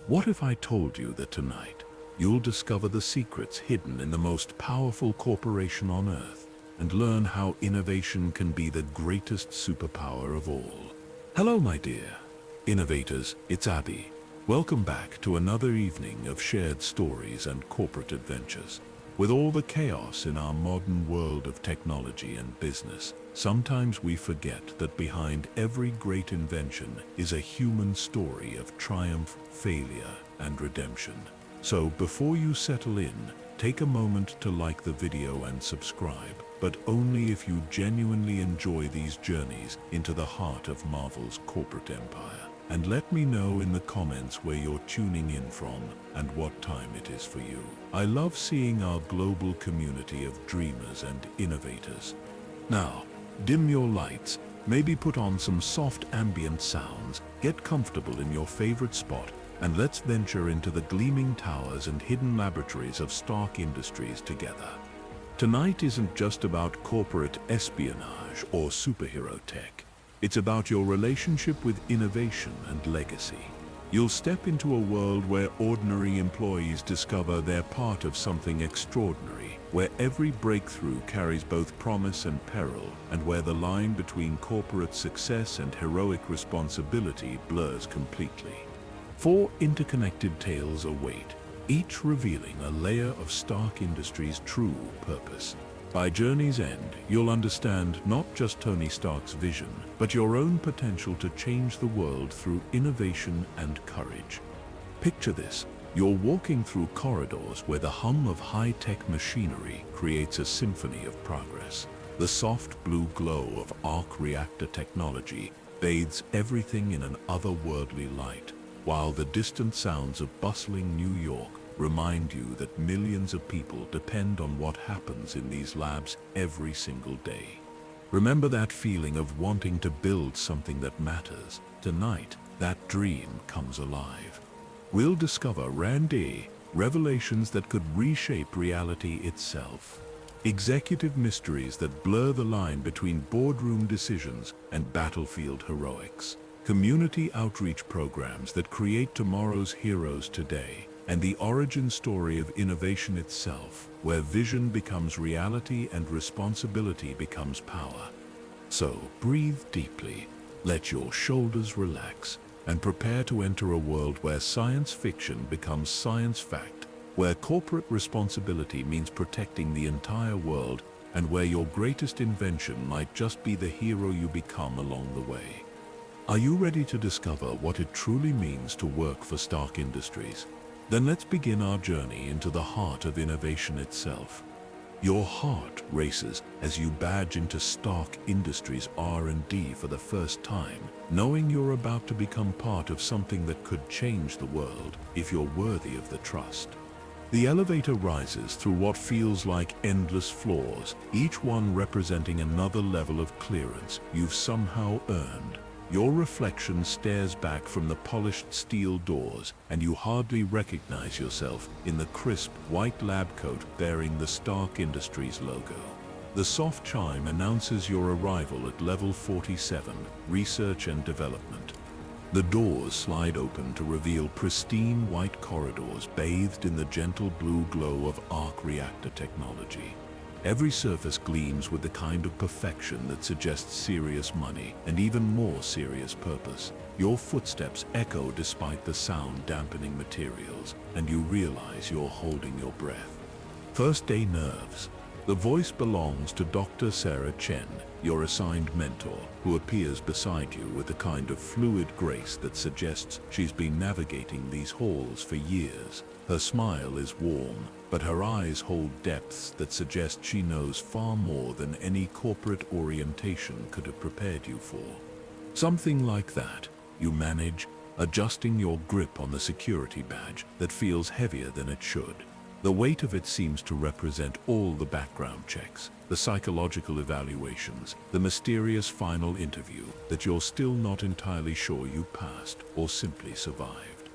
What if I told you that tonight you'll discover the secrets hidden in the most powerful corporation on Earth and learn how innovation can be the greatest superpower of all? Hello, my dear innovators, it's Abby. Welcome back to another evening of shared stories and corporate adventures. With all the chaos in our modern world of technology and business, sometimes we forget that behind every great invention is a human story of triumph, failure, and redemption. So before you settle in, take a moment to like the video and subscribe, but only if you genuinely enjoy these journeys into the heart of Marvel's corporate empire. And let me know in the comments where you're tuning in from and what time it is for you. I love seeing our global community of dreamers and innovators. Now, dim your lights, maybe put on some soft ambient sounds, get comfortable in your favorite spot, and let's venture into the gleaming towers and hidden laboratories of Stark Industries together. Tonight isn't just about corporate espionage or superhero tech. It's about your relationship with innovation and legacy. You'll step into a world where ordinary employees discover they're part of something extraordinary, where every breakthrough carries both promise and peril, and where the line between corporate success and heroic responsibility blurs completely. 4 interconnected tales await, each revealing a layer of Stark Industries' true purpose. By journey's end, you'll understand not just Tony Stark's vision, but your own potential to change the world through innovation and courage. Picture this: you're walking through corridors where the hum of high-tech machinery creates a symphony of progress. The soft blue glow of arc reactor technology bathes everything in an otherworldly light, while the distant sounds of bustling New York remind you that millions of people depend on what happens in these labs every single day. Remember that feeling of wanting to build something that matters? Tonight, that dream comes alive. We'll discover revelations that could reshape reality itself. Executive mysteries that blur the line between boardroom decisions and battlefield heroics. Community outreach programs that create tomorrow's heroes today. And the origin story of innovation itself, where vision becomes reality and responsibility becomes power. So breathe deeply, let your shoulders relax, and prepare to enter a world where science fiction becomes science fact, where corporate responsibility means protecting the entire world, and where your greatest invention might just be the hero you become along the way. Are you ready to discover what it truly means to work for Stark Industries? Then let's begin our journey into the heart of innovation itself. Your heart races as you badge into Stark Industries R&D for the first time, knowing you're about to become part of something that could change the world if you're worthy of the trust. The elevator rises through what feels like endless floors, each one representing another level of clearance you've somehow earned. Your reflection stares back from the polished steel doors, and you hardly recognize yourself in the crisp white lab coat bearing the Stark Industries logo. The soft chime announces your arrival at Level 47, Research and Development. The doors slide open to reveal pristine white corridors bathed in the gentle blue glow of arc reactor technology. Every surface gleams with the kind of perfection that suggests serious money and even more serious purpose. Your footsteps echo despite the sound-dampening materials, and you realize you're holding your breath. First day nerves. The voice belongs to Dr. Sarah Chen, your assigned mentor, who appears beside you with the kind of fluid grace that suggests she's been navigating these halls for years. Her smile is warm, but her eyes hold depths that suggest she knows far more than any corporate orientation could have prepared you for. Something like that, you manage, adjusting your grip on the security badge that feels heavier than it should. The weight of it seems to represent all the background checks, the psychological evaluations, the mysterious final interview that you're still not entirely sure you passed or simply survived.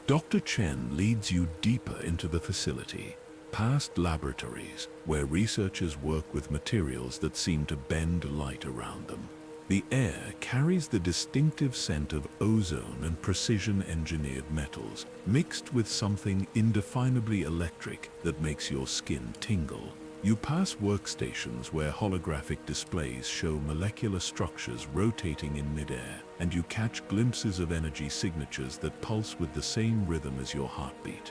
Dr. Chen leads you deeper into the facility, past laboratories where researchers work with materials that seem to bend light around them. The air carries the distinctive scent of ozone and precision-engineered metals, mixed with something indefinably electric that makes your skin tingle. You pass workstations where holographic displays show molecular structures rotating in midair, and you catch glimpses of energy signatures that pulse with the same rhythm as your heartbeat.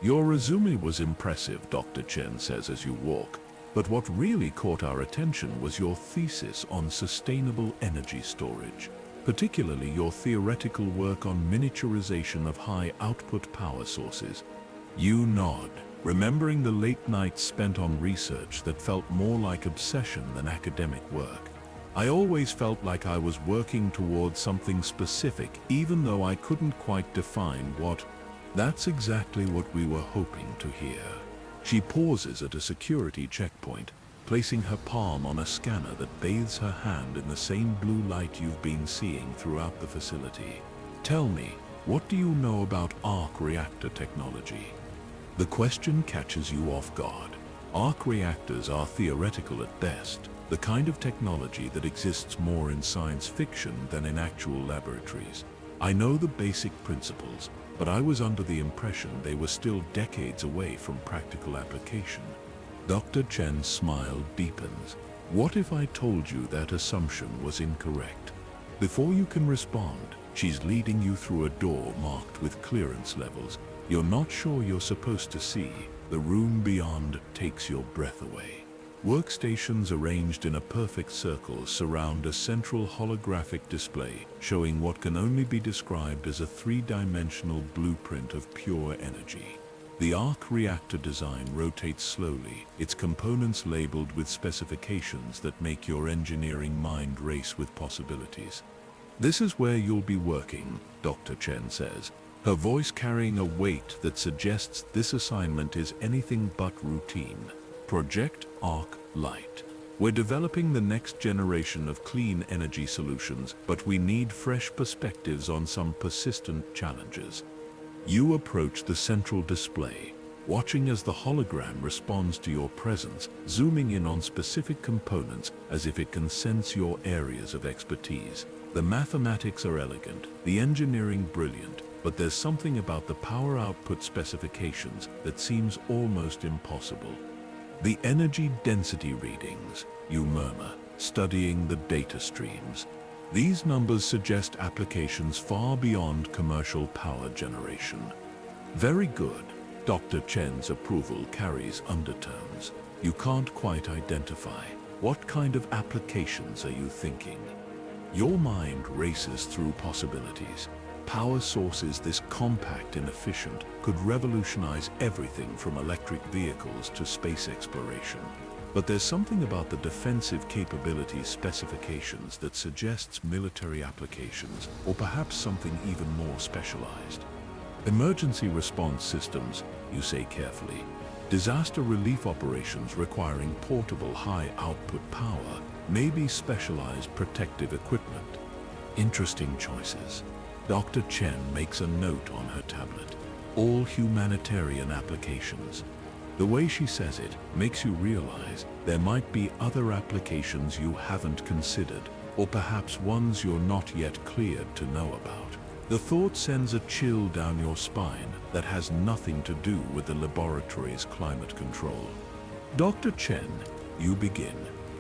Your resume was impressive, Dr. Chen says as you walk. But what really caught our attention was your thesis on sustainable energy storage, particularly your theoretical work on miniaturization of high-output power sources. You nod, remembering the late nights spent on research that felt more like obsession than academic work. I always felt like I was working towards something specific, even though I couldn't quite define what. That's exactly what we were hoping to hear. She pauses at a security checkpoint, placing her palm on a scanner that bathes her hand in the same blue light you've been seeing throughout the facility. Tell me, what do you know about arc reactor technology? The question catches you off guard. Arc reactors are theoretical at best, the kind of technology that exists more in science fiction than in actual laboratories. I know the basic principles, but I was under the impression they were still decades away from practical application. Dr. Chen's smile deepens. What if I told you that assumption was incorrect? Before you can respond, she's leading you through a door marked with clearance levels. You're not sure you're supposed to see. The room beyond takes your breath away. Workstations arranged in a perfect circle surround a central holographic display, showing what can only be described as a three-dimensional blueprint of pure energy. The arc reactor design rotates slowly, its components labeled with specifications that make your engineering mind race with possibilities. This is where you'll be working, Dr. Chen says, her voice carrying a weight that suggests this assignment is anything but routine. Project Arc Light. We're developing the next generation of clean energy solutions, but we need fresh perspectives on some persistent challenges. You approach the central display, watching as the hologram responds to your presence, zooming in on specific components as if it can sense your areas of expertise. The mathematics are elegant, the engineering brilliant, but there's something about the power output specifications that seems almost impossible. The energy density readings, you murmur, studying the data streams. These numbers suggest applications far beyond commercial power generation. Very good. Dr. Chen's approval carries undertones. You can't quite identify. What kind of applications are you thinking? Your mind races through possibilities. Power sources this compact and efficient could revolutionize everything from electric vehicles to space exploration. But there's something about the defensive capabilities specifications that suggests military applications, or perhaps something even more specialized. Emergency response systems, you say carefully. Disaster relief operations requiring portable high-output power, maybe specialized protective equipment. Interesting choices. Dr. Chen makes a note on her tablet. All humanitarian applications. The way she says it makes you realize there might be other applications you haven't considered, or perhaps ones you're not yet cleared to know about. The thought sends a chill down your spine that has nothing to do with the laboratory's climate control. Dr. Chen, you begin,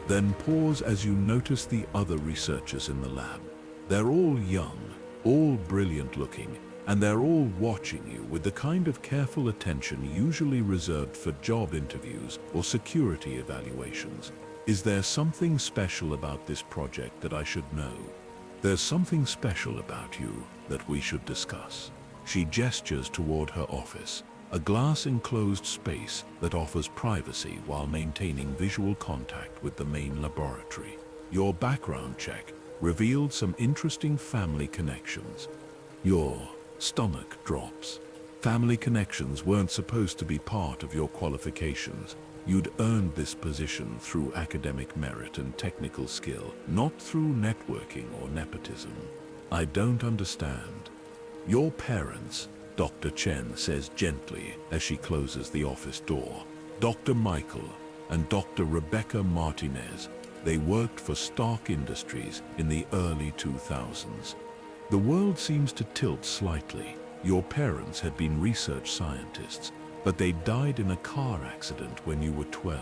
then pause as you notice the other researchers in the lab. They're all young, all brilliant looking, and they're all watching you with the kind of careful attention usually reserved for job interviews or security evaluations. Is there something special about this project that I should know? There's something special about you that we should discuss. She gestures toward her office, a glass-enclosed space that offers privacy while maintaining visual contact with the main laboratory. Your background check revealed some interesting family connections. Your stomach drops. Family connections weren't supposed to be part of your qualifications. You'd earned this position through academic merit and technical skill, not through networking or nepotism. I don't understand. Your parents, Dr. Chen says gently as she closes the office door. Dr. Michael and Dr. Rebecca Martinez. They worked for Stark Industries in the early 2000s. The world seems to tilt slightly. Your parents had been research scientists, but they died in a car accident when you were 12.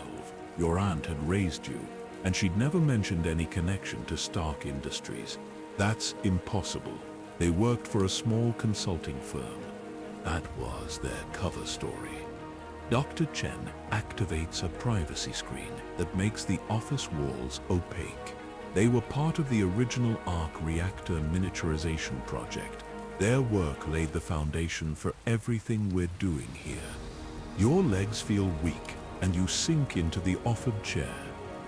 Your aunt had raised you, and she'd never mentioned any connection to Stark Industries. That's impossible. They worked for a small consulting firm. That was their cover story. Dr. Chen activates a privacy screen that makes the office walls opaque. They were part of the original arc reactor miniaturization project. Their work laid the foundation for everything we're doing here. Your legs feel weak, and you sink into the offered chair.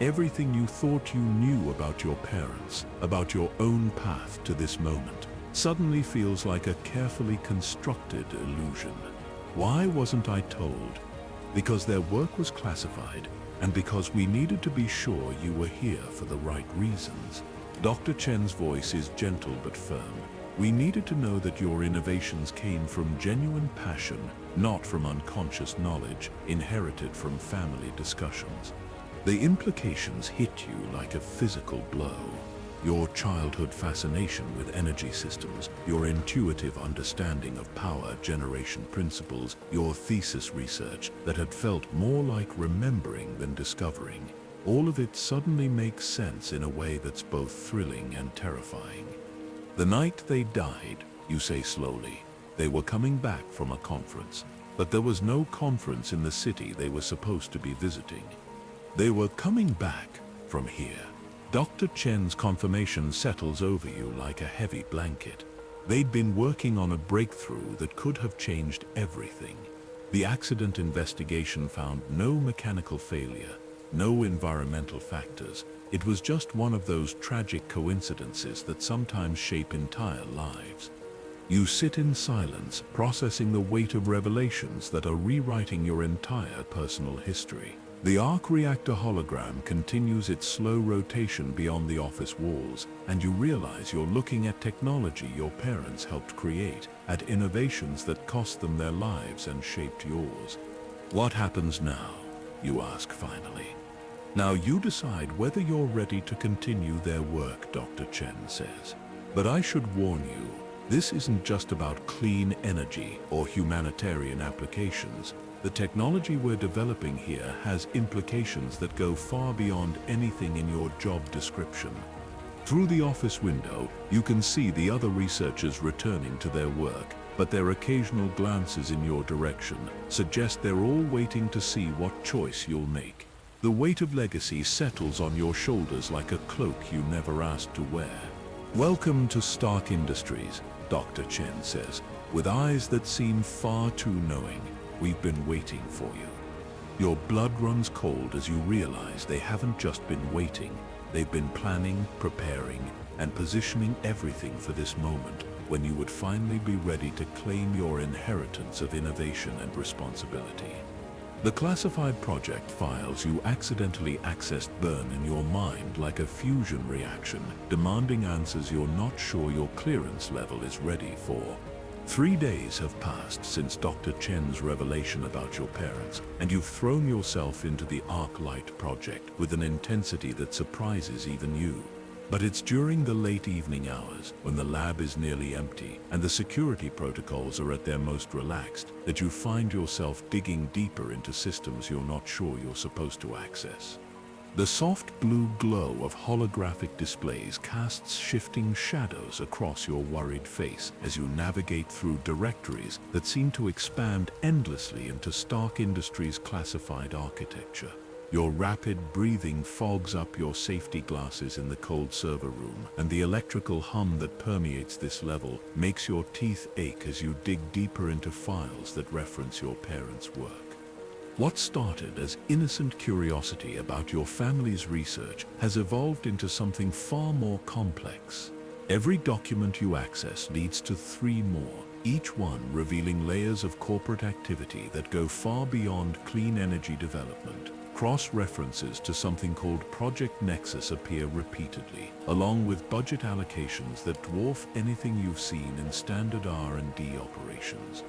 Everything you thought you knew about your parents, about your own path to this moment, suddenly feels like a carefully constructed illusion. Why wasn't I told? Because their work was classified, and because we needed to be sure you were here for the right reasons. Dr. Chen's voice is gentle but firm. We needed to know that your innovations came from genuine passion, not from unconscious knowledge inherited from family discussions. The implications hit you like a physical blow. Your childhood fascination with energy systems, your intuitive understanding of power generation principles, your thesis research that had felt more like remembering than discovering. All of it suddenly makes sense in a way that's both thrilling and terrifying. The night they died, you say slowly, they were coming back from a conference, but there was no conference in the city they were supposed to be visiting. They were coming back from here. Dr. Chen's confirmation settles over you like a heavy blanket. They'd been working on a breakthrough that could have changed everything. The accident investigation found no mechanical failure, no environmental factors. It was just one of those tragic coincidences that sometimes shape entire lives. You sit in silence, processing the weight of revelations that are rewriting your entire personal history. The arc reactor hologram continues its slow rotation beyond the office walls, and you realize you're looking at technology your parents helped create, at innovations that cost them their lives and shaped yours. What happens now? You ask finally. Now you decide whether you're ready to continue their work, Dr. Chen says. But I should warn you, this isn't just about clean energy or humanitarian applications. The technology we're developing here has implications that go far beyond anything in your job description. Through the office window, you can see the other researchers returning to their work, but their occasional glances in your direction suggest they're all waiting to see what choice you'll make. The weight of legacy settles on your shoulders like a cloak you never asked to wear. Welcome to Stark Industries, Dr. Chen says, with eyes that seem far too knowing. We've been waiting for you. Your blood runs cold as you realize they haven't just been waiting. They've been planning, preparing, and positioning everything for this moment when you would finally be ready to claim your inheritance of innovation and responsibility. The classified project files you accidentally accessed burn in your mind like a fusion reaction, demanding answers you're not sure your clearance level is ready for. 3 days have passed since Dr. Chen's revelation about your parents, and you've thrown yourself into the Arc Light project with an intensity that surprises even you. But it's during the late evening hours, when the lab is nearly empty and the security protocols are at their most relaxed, that you find yourself digging deeper into systems you're not sure you're supposed to access. The soft blue glow of holographic displays casts shifting shadows across your worried face as you navigate through directories that seem to expand endlessly into Stark Industries' classified architecture. Your rapid breathing fogs up your safety glasses in the cold server room, and the electrical hum that permeates this level makes your teeth ache as you dig deeper into files that reference your parents' work. What started as innocent curiosity about your family's research has evolved into something far more complex. Every document you access leads to 3 more, each one revealing layers of corporate activity that go far beyond clean energy development. Cross-references to something called Project Nexus appear repeatedly, along with budget allocations that dwarf anything you've seen in standard R&D operations.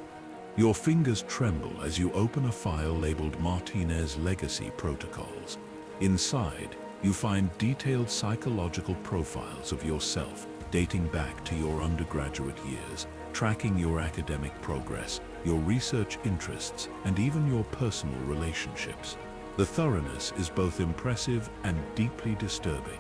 Your fingers tremble as you open a file labeled Martinez Legacy Protocols. Inside, You find detailed psychological profiles of yourself dating back to your undergraduate years, tracking your academic progress, your research interests, and even your personal relationships. The thoroughness is both impressive and deeply disturbing.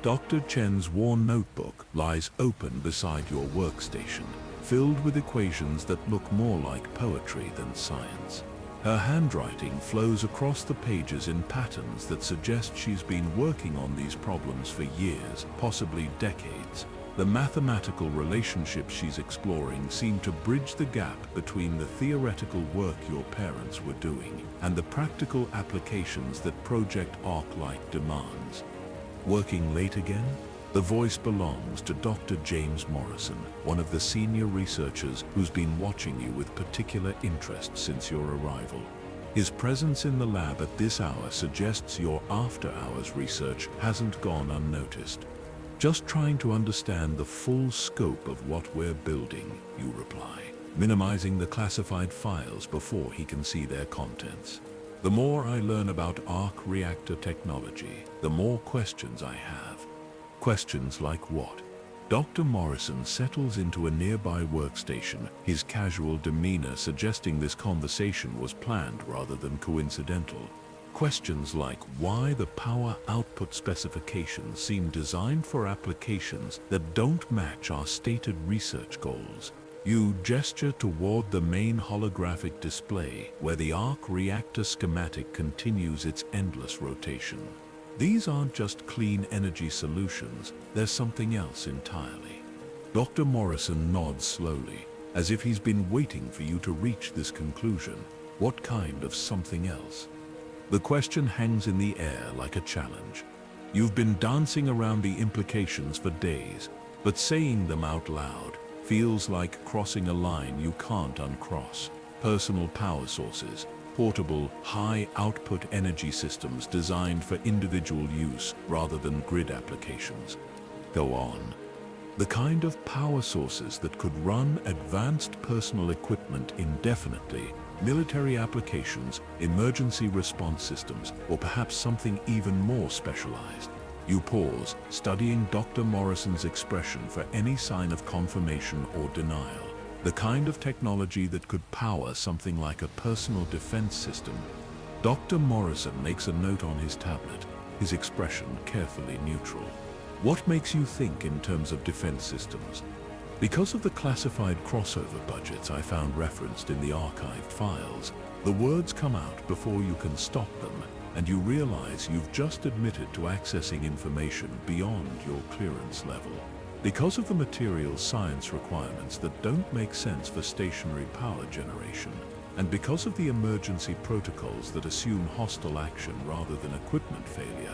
Dr. Chen's worn notebook lies open beside your workstation, filled with equations that look more like poetry than science. Her handwriting flows across the pages in patterns that suggest she's been working on these problems for years, possibly decades. The mathematical relationships she's exploring seem to bridge the gap between the theoretical work your parents were doing and the practical applications that Project Arc-Light demands. Working late again? The voice belongs to Dr. James Morrison, one of the senior researchers who's been watching you with particular interest since your arrival. His presence in the lab at this hour suggests your after-hours research hasn't gone unnoticed. Just trying to understand the full scope of what we're building, you reply, minimizing the classified files before he can see their contents. The more I learn about arc reactor technology, the more questions I have. Questions like what? Dr. Morrison settles into a nearby workstation, his casual demeanor suggesting this conversation was planned rather than coincidental. Questions like why the power output specifications seem designed for applications that don't match our stated research goals. You gesture toward the main holographic display where the arc reactor schematic continues its endless rotation. These aren't just clean energy solutions, there's something else entirely. Dr. Morrison nods slowly, as if he's been waiting for you to reach this conclusion. What kind of something else? The question hangs in the air like a challenge. You've been dancing around the implications for days, but saying them out loud feels like crossing a line you can't uncross. Personal power sources, portable, high-output energy systems designed for individual use rather than grid applications. Go on. The kind of power sources that could run advanced personal equipment indefinitely, military applications, emergency response systems, or perhaps something even more specialized. You pause, studying Dr. Morrison's expression for any sign of confirmation or denial. The kind of technology that could power something like a personal defense system. Dr. Morrison makes a note on his tablet, his expression carefully neutral. What makes you think in terms of defense systems? Because of the classified crossover budgets I found referenced in the archived files, the words come out before you can stop them, and you realize you've just admitted to accessing information beyond your clearance level. Because of the materials science requirements that don't make sense for stationary power generation, and because of the emergency protocols that assume hostile action rather than equipment failure,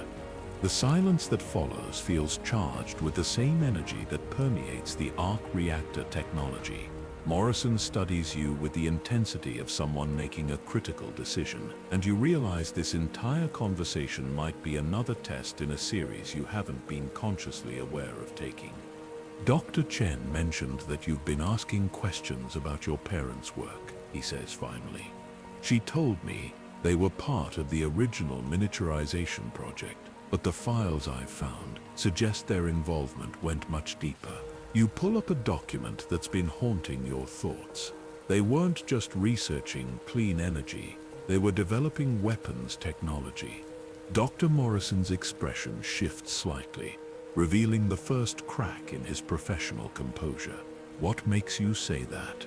the silence that follows feels charged with the same energy that permeates the arc reactor technology. Morrison studies you with the intensity of someone making a critical decision, and you realize this entire conversation might be another test in a series you haven't been consciously aware of taking. Dr. Chen mentioned that you've been asking questions about your parents' work, he says finally. She told me they were part of the original miniaturization project, but the files I've found suggest their involvement went much deeper. You pull up a document that's been haunting your thoughts. They weren't just researching clean energy, they were developing weapons technology. Dr. Morrison's expression shifts slightly, revealing the first crack in his professional composure. What makes you say that?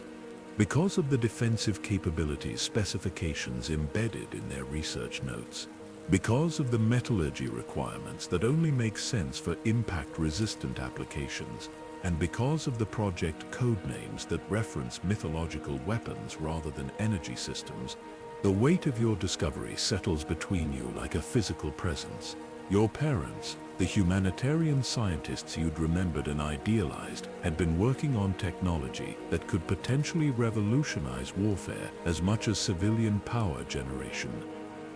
Because of the defensive capabilities specifications embedded in their research notes. Because of the metallurgy requirements that only make sense for impact-resistant applications. And because of the project codenames that reference mythological weapons rather than energy systems, the weight of your discovery settles between you like a physical presence. Your parents, the humanitarian scientists you'd remembered and idealized, had been working on technology that could potentially revolutionize warfare as much as civilian power generation.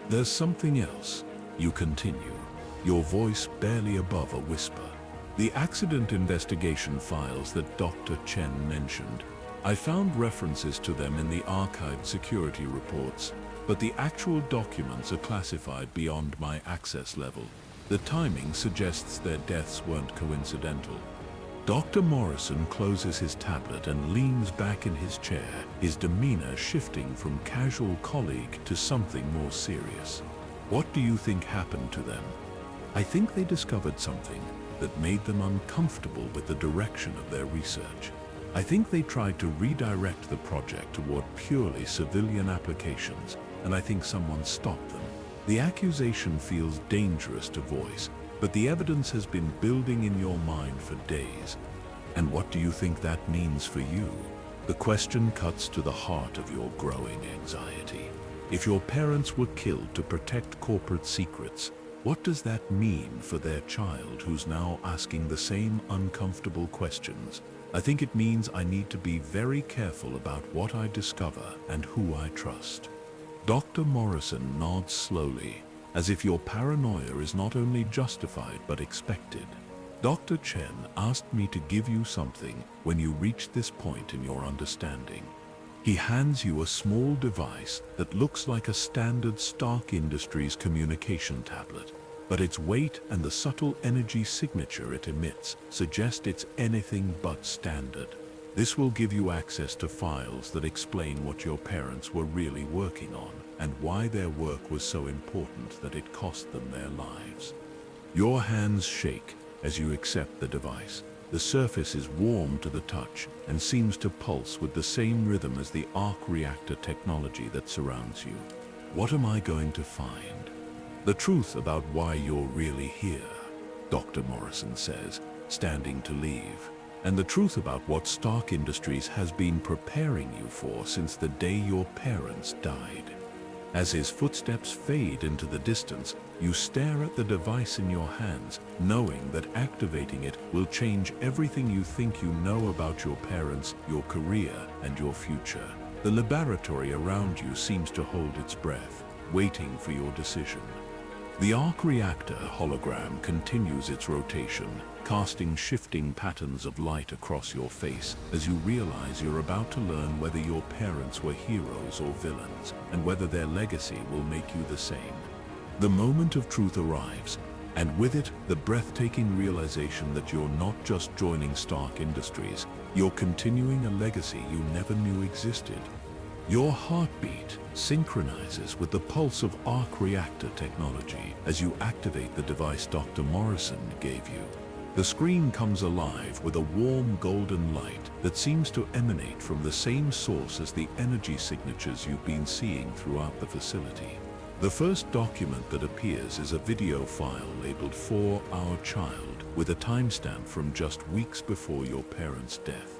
There's something else, you continue, your voice barely above a whisper. The accident investigation files that Dr. Chen mentioned, I found references to them in the archived security reports, but the actual documents are classified beyond my access level. The timing suggests their deaths weren't coincidental. Dr. Morrison closes his tablet and leans back in his chair, his demeanor shifting from casual colleague to something more serious. What do you think happened to them? I think they discovered something that made them uncomfortable with the direction of their research. I think they tried to redirect the project toward purely civilian applications, and I think someone stopped them. The accusation feels dangerous to voice, but the evidence has been building in your mind for days. And what do you think that means for you? The question cuts to the heart of your growing anxiety. If your parents were killed to protect corporate secrets, what does that mean for their child who's now asking the same uncomfortable questions? I think it means I need to be very careful about what I discover and who I trust. Dr. Morrison nods slowly, as if your paranoia is not only justified but expected. Dr. Chen asked me to give you something when you reach this point in your understanding. He hands you a small device that looks like a standard Stark Industries communication tablet, but its weight and the subtle energy signature it emits suggest it's anything but standard. This will give you access to files that explain what your parents were really working on and why their work was so important that it cost them their lives. Your hands shake as you accept the device. The surface is warm to the touch and seems to pulse with the same rhythm as the arc reactor technology that surrounds you. What am I going to find? The truth about why you're really here, Dr. Morrison says, standing to leave. And the truth about what Stark Industries has been preparing you for since the day your parents died. As his footsteps fade into the distance, you stare at the device in your hands, knowing that activating it will change everything you think you know about your parents, your career, and your future. The laboratory around you seems to hold its breath, waiting for your decision. The arc reactor hologram continues its rotation, casting shifting patterns of light across your face as you realize you're about to learn whether your parents were heroes or villains, and whether their legacy will make you the same. The moment of truth arrives, and with it, the breathtaking realization that you're not just joining Stark Industries, you're continuing a legacy you never knew existed. Your heartbeat synchronizes with the pulse of arc reactor technology as you activate the device Dr. Morrison gave you. The screen comes alive with a warm golden light that seems to emanate from the same source as the energy signatures you've been seeing throughout the facility. The first document that appears is a video file labeled "For Our Child" with a timestamp from just weeks before your parents' death.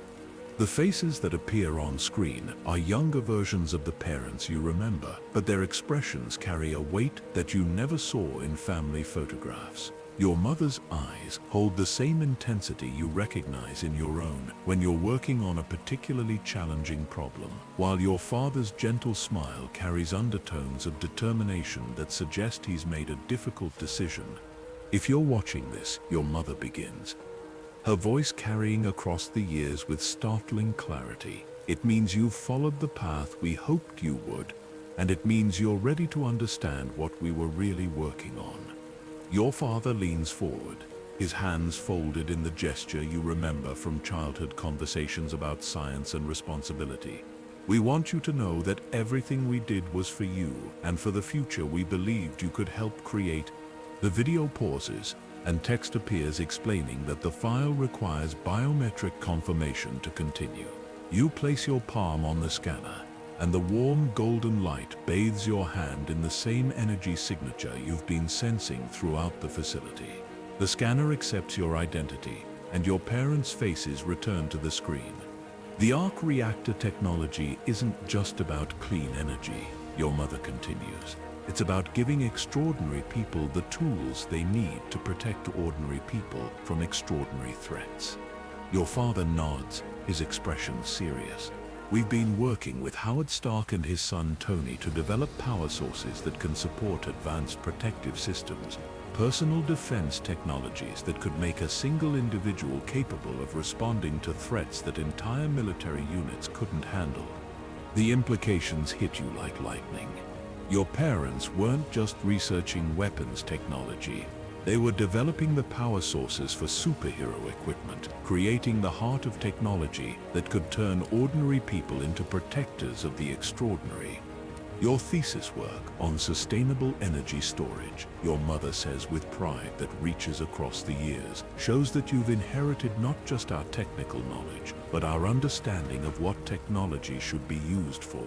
The faces that appear on screen are younger versions of the parents you remember, but their expressions carry a weight that you never saw in family photographs. Your mother's eyes hold the same intensity you recognize in your own when you're working on a particularly challenging problem, while your father's gentle smile carries undertones of determination that suggest he's made a difficult decision. If you're watching this, your mother begins, her voice carrying across the years with startling clarity. It means you've followed the path we hoped you would, and it means you're ready to understand what we were really working on. Your father leans forward, his hands folded in the gesture you remember from childhood conversations about science and responsibility. We want you to know that everything we did was for you, and for the future we believed you could help create. The video pauses, and text appears explaining that the file requires biometric confirmation to continue. You place your palm on the scanner, and the warm golden light bathes your hand in the same energy signature you've been sensing throughout the facility. The scanner accepts your identity, and your parents' faces return to the screen. The arc reactor technology isn't just about clean energy, your mother continues. It's about giving extraordinary people the tools they need to protect ordinary people from extraordinary threats. Your father nods, his expression serious. We've been working with Howard Stark and his son Tony to develop power sources that can support advanced protective systems, personal defense technologies that could make a single individual capable of responding to threats that entire military units couldn't handle. The implications hit you like lightning. Your parents weren't just researching weapons technology. They were developing the power sources for superhero equipment, creating the heart of technology that could turn ordinary people into protectors of the extraordinary. Your thesis work on sustainable energy storage, your mother says with pride that reaches across the years, shows that you've inherited not just our technical knowledge, but our understanding of what technology should be used for.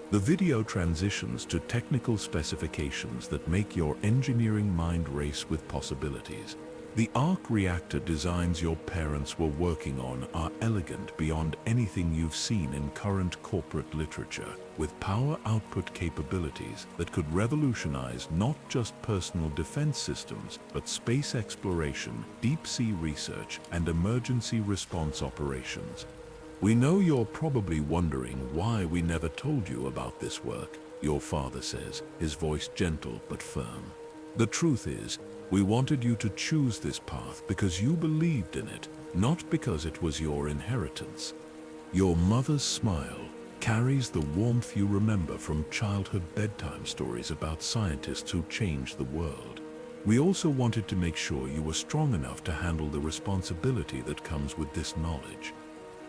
The video transitions to technical specifications that make your engineering mind race with possibilities. The arc reactor designs your parents were working on are elegant beyond anything you've seen in current corporate literature, with power output capabilities that could revolutionize not just personal defense systems, but space exploration, deep-sea research, and emergency response operations. We know you're probably wondering why we never told you about this work, your father says, his voice gentle but firm. The truth is, we wanted you to choose this path because you believed in it, not because it was your inheritance. Your mother's smile carries the warmth you remember from childhood bedtime stories about scientists who changed the world. We also wanted to make sure you were strong enough to handle the responsibility that comes with this knowledge.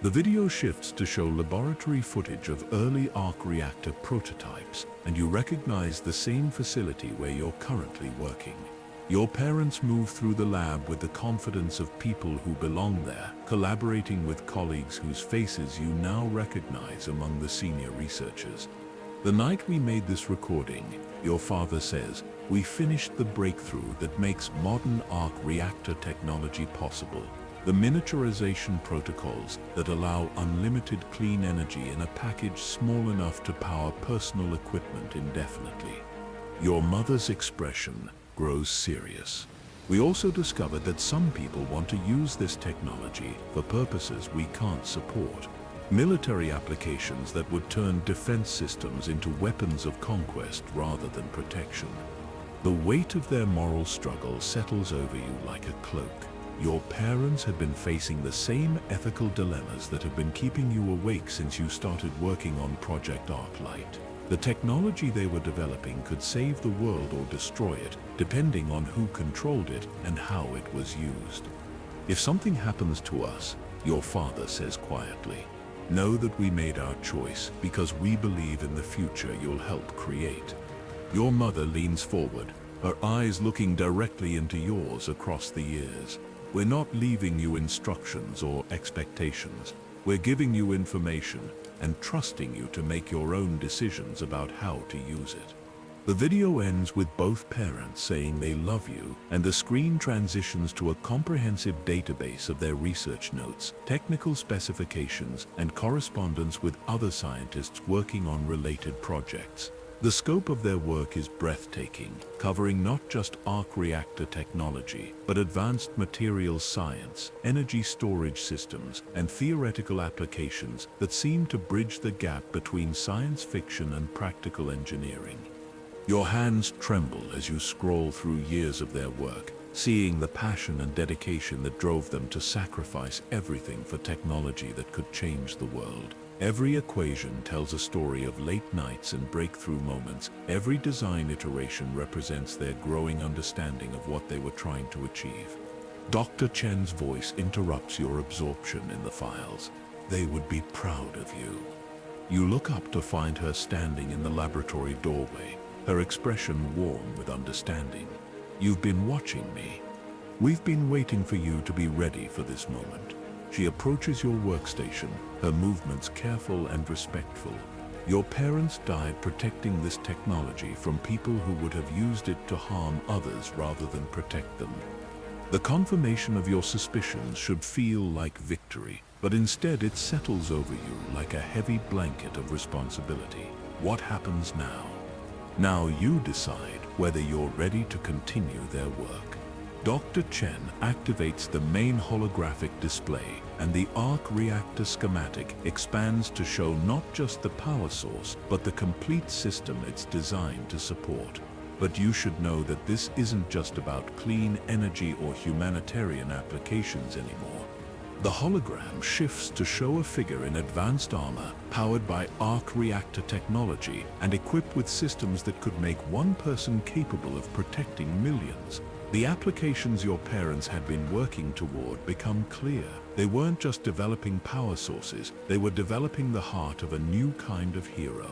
The video shifts to show laboratory footage of early arc reactor prototypes, and you recognize the same facility where you're currently working. Your parents move through the lab with the confidence of people who belong there, collaborating with colleagues whose faces you now recognize among the senior researchers. The night we made this recording, your father says, we finished the breakthrough that makes modern arc reactor technology possible. The miniaturization protocols that allow unlimited clean energy in a package small enough to power personal equipment indefinitely. Your mother's expression grows serious. We also discovered that some people want to use this technology for purposes we can't support. Military applications that would turn defense systems into weapons of conquest rather than protection. The weight of their moral struggle settles over you like a cloak. Your parents had been facing the same ethical dilemmas that have been keeping you awake since you started working on Project Arclight. The technology they were developing could save the world or destroy it, depending on who controlled it and how it was used. If something happens to us, your father says quietly, know that we made our choice because we believe in the future you'll help create. Your mother leans forward, her eyes looking directly into yours across the years. We're not leaving you instructions or expectations. We're giving you information and trusting you to make your own decisions about how to use it. The video ends with both parents saying they love you, and the screen transitions to a comprehensive database of their research notes, technical specifications, and correspondence with other scientists working on related projects. The scope of their work is breathtaking, covering not just arc reactor technology, but advanced materials science, energy storage systems, and theoretical applications that seem to bridge the gap between science fiction and practical engineering. Your hands tremble as you scroll through years of their work, seeing the passion and dedication that drove them to sacrifice everything for technology that could change the world. Every equation tells a story of late nights and breakthrough moments. Every design iteration represents their growing understanding of what they were trying to achieve. Dr. Chen's voice interrupts your absorption in the files. They would be proud of you. You look up to find her standing in the laboratory doorway, her expression warm with understanding. You've been watching me. We've been waiting for you to be ready for this moment. She approaches your workstation, her movements careful and respectful. Your parents died protecting this technology from people who would have used it to harm others rather than protect them. The confirmation of your suspicions should feel like victory, but instead it settles over you like a heavy blanket of responsibility. What happens now? Now you decide whether you're ready to continue their work. Dr. Chen activates the main holographic display, and the arc reactor schematic expands to show not just the power source, but the complete system it's designed to support. But you should know that this isn't just about clean energy or humanitarian applications anymore. The hologram shifts to show a figure in advanced armor, powered by arc reactor technology and equipped with systems that could make one person capable of protecting millions. The applications your parents had been working toward become clear. They weren't just developing power sources, they were developing the heart of a new kind of hero.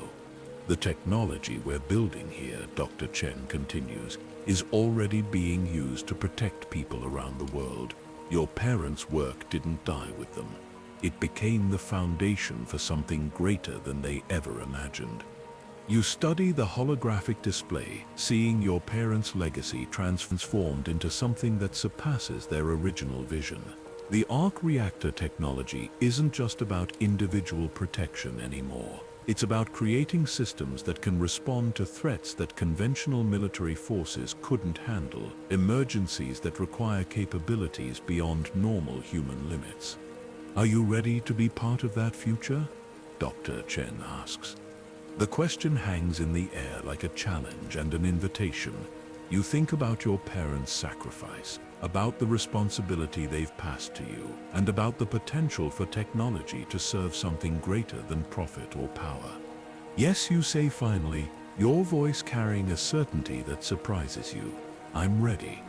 The technology we're building here, Dr. Chen continues, is already being used to protect people around the world. Your parents' work didn't die with them. It became the foundation for something greater than they ever imagined. You study the holographic display, seeing your parents' legacy transformed into something that surpasses their original vision. The arc reactor technology isn't just about individual protection anymore. It's about creating systems that can respond to threats that conventional military forces couldn't handle, emergencies that require capabilities beyond normal human limits. Are you ready to be part of that future? Dr. Chen asks. The question hangs in the air like a challenge and an invitation. You think about your parents' sacrifice, about the responsibility they've passed to you, and about the potential for technology to serve something greater than profit or power. Yes, you say finally, your voice carrying a certainty that surprises you. I'm ready.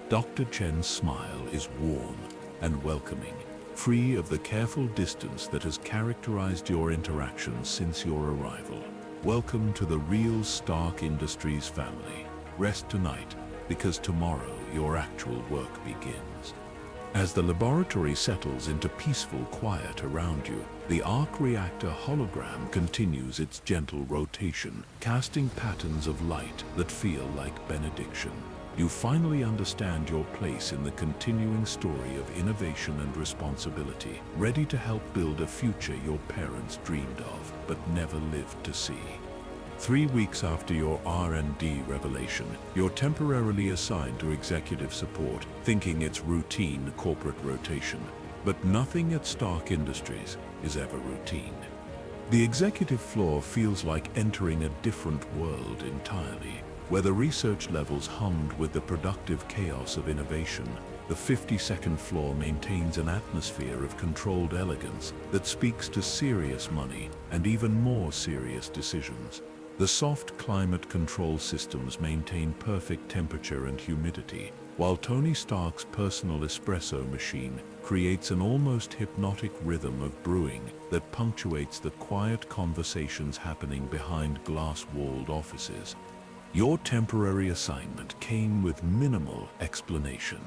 Dr. Chen's smile is warm and welcoming, free of the careful distance that has characterized your interactions since your arrival. Welcome to the real Stark Industries family. Rest tonight, because tomorrow your actual work begins. As the laboratory settles into peaceful quiet around you, the arc reactor hologram continues its gentle rotation, casting patterns of light that feel like benediction. You finally understand your place in the continuing story of innovation and responsibility, ready to help build a future your parents dreamed of, but never lived to see. 3 weeks after your R&D revelation, you're temporarily assigned to executive support, thinking it's routine corporate rotation. But nothing at Stark Industries is ever routine. The executive floor feels like entering a different world entirely, where the research levels hummed with the productive chaos of innovation. The 52nd floor maintains an atmosphere of controlled elegance that speaks to serious money and even more serious decisions. The soft climate control systems maintain perfect temperature and humidity, while Tony Stark's personal espresso machine creates an almost hypnotic rhythm of brewing that punctuates the quiet conversations happening behind glass-walled offices. Your temporary assignment came with minimal explanation.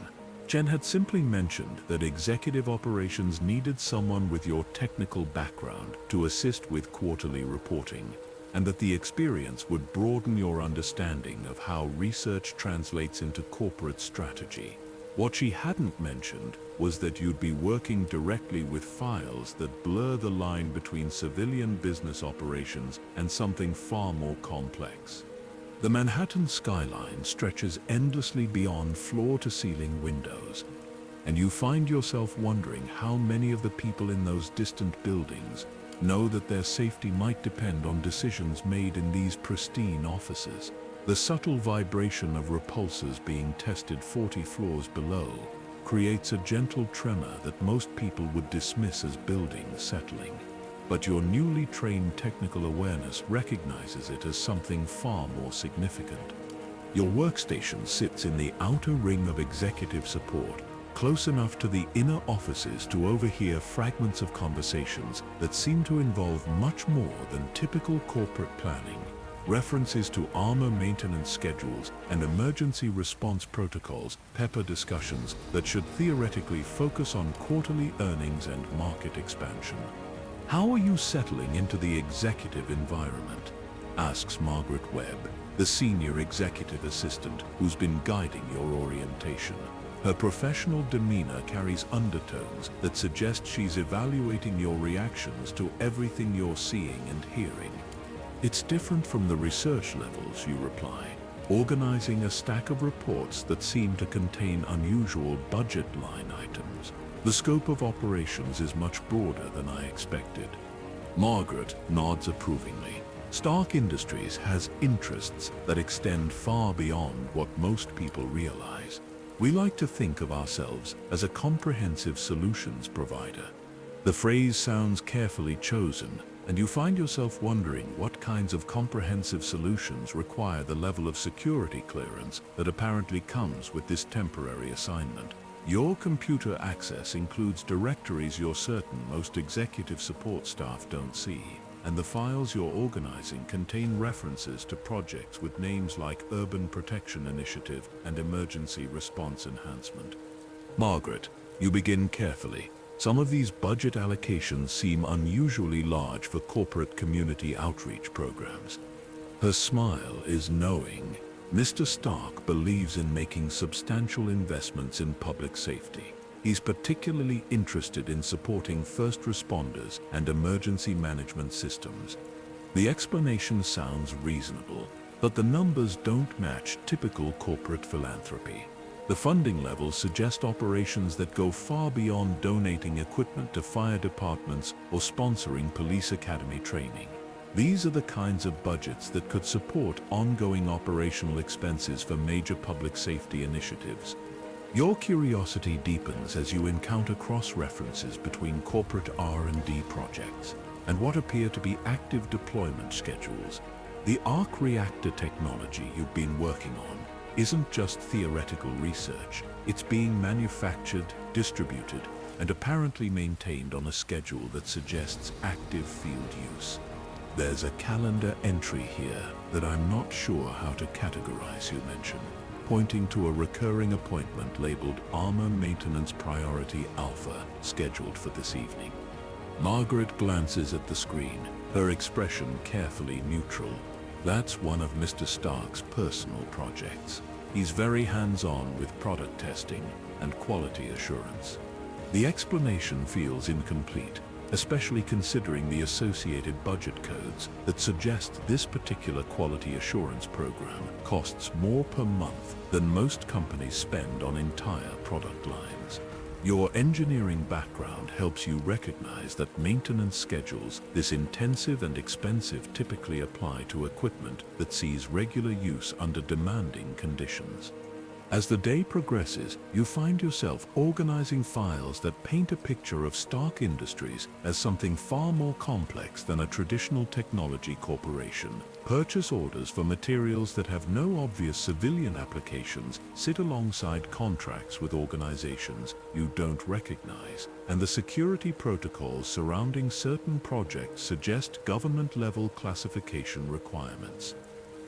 Chen had simply mentioned that executive operations needed someone with your technical background to assist with quarterly reporting, and that the experience would broaden your understanding of how research translates into corporate strategy. What she hadn't mentioned was that you'd be working directly with files that blur the line between civilian business operations and something far more complex. The Manhattan skyline stretches endlessly beyond floor-to-ceiling windows, and you find yourself wondering how many of the people in those distant buildings know that their safety might depend on decisions made in these pristine offices. The subtle vibration of repulsors being tested 40 floors below creates a gentle tremor that most people would dismiss as building settling. But your newly trained technical awareness recognizes it as something far more significant. Your workstation sits in the outer ring of executive support, close enough to the inner offices to overhear fragments of conversations that seem to involve much more than typical corporate planning. References to armor maintenance schedules and emergency response protocols pepper discussions that should theoretically focus on quarterly earnings and market expansion. "How are you settling into the executive environment?" asks Margaret Webb, the senior executive assistant who's been guiding your orientation. Her professional demeanor carries undertones that suggest she's evaluating your reactions to everything you're seeing and hearing. "It's different from the research levels," you reply, organizing a stack of reports that seem to contain unusual budget line items. "The scope of operations is much broader than I expected." Margaret nods approvingly. Stark Industries has interests that extend far beyond what most people realize. We like to think of ourselves as a comprehensive solutions provider. The phrase sounds carefully chosen, and you find yourself wondering what kinds of comprehensive solutions require the level of security clearance that apparently comes with this temporary assignment. Your computer access includes directories you're certain most executive support staff don't see, and the files you're organizing contain references to projects with names like Urban Protection Initiative and Emergency Response Enhancement. Margaret, you begin carefully. Some of these budget allocations seem unusually large for corporate community outreach programs. Her smile is knowing. Mr. Stark believes in making substantial investments in public safety. He's particularly interested in supporting first responders and emergency management systems. The explanation sounds reasonable, but the numbers don't match typical corporate philanthropy. The funding levels suggest operations that go far beyond donating equipment to fire departments or sponsoring police academy training. These are the kinds of budgets that could support ongoing operational expenses for major public safety initiatives. Your curiosity deepens as you encounter cross-references between corporate R&D projects and what appear to be active deployment schedules. The arc reactor technology you've been working on isn't just theoretical research. It's being manufactured, distributed, and apparently maintained on a schedule that suggests active field use. There's a calendar entry here that I'm not sure how to categorize, you mention, pointing to a recurring appointment labeled Armor Maintenance Priority Alpha, scheduled for this evening. Margaret glances at the screen, her expression carefully neutral. That's one of Mr. Stark's personal projects. He's very hands-on with product testing and quality assurance. The explanation feels incomplete, especially considering the associated budget codes that suggest this particular quality assurance program costs more per month than most companies spend on entire product lines. Your engineering background helps you recognize that maintenance schedules this intensive and expensive typically apply to equipment that sees regular use under demanding conditions. As the day progresses, you find yourself organizing files that paint a picture of Stark Industries as something far more complex than a traditional technology corporation. Purchase orders for materials that have no obvious civilian applications sit alongside contracts with organizations you don't recognize, and the security protocols surrounding certain projects suggest government-level classification requirements.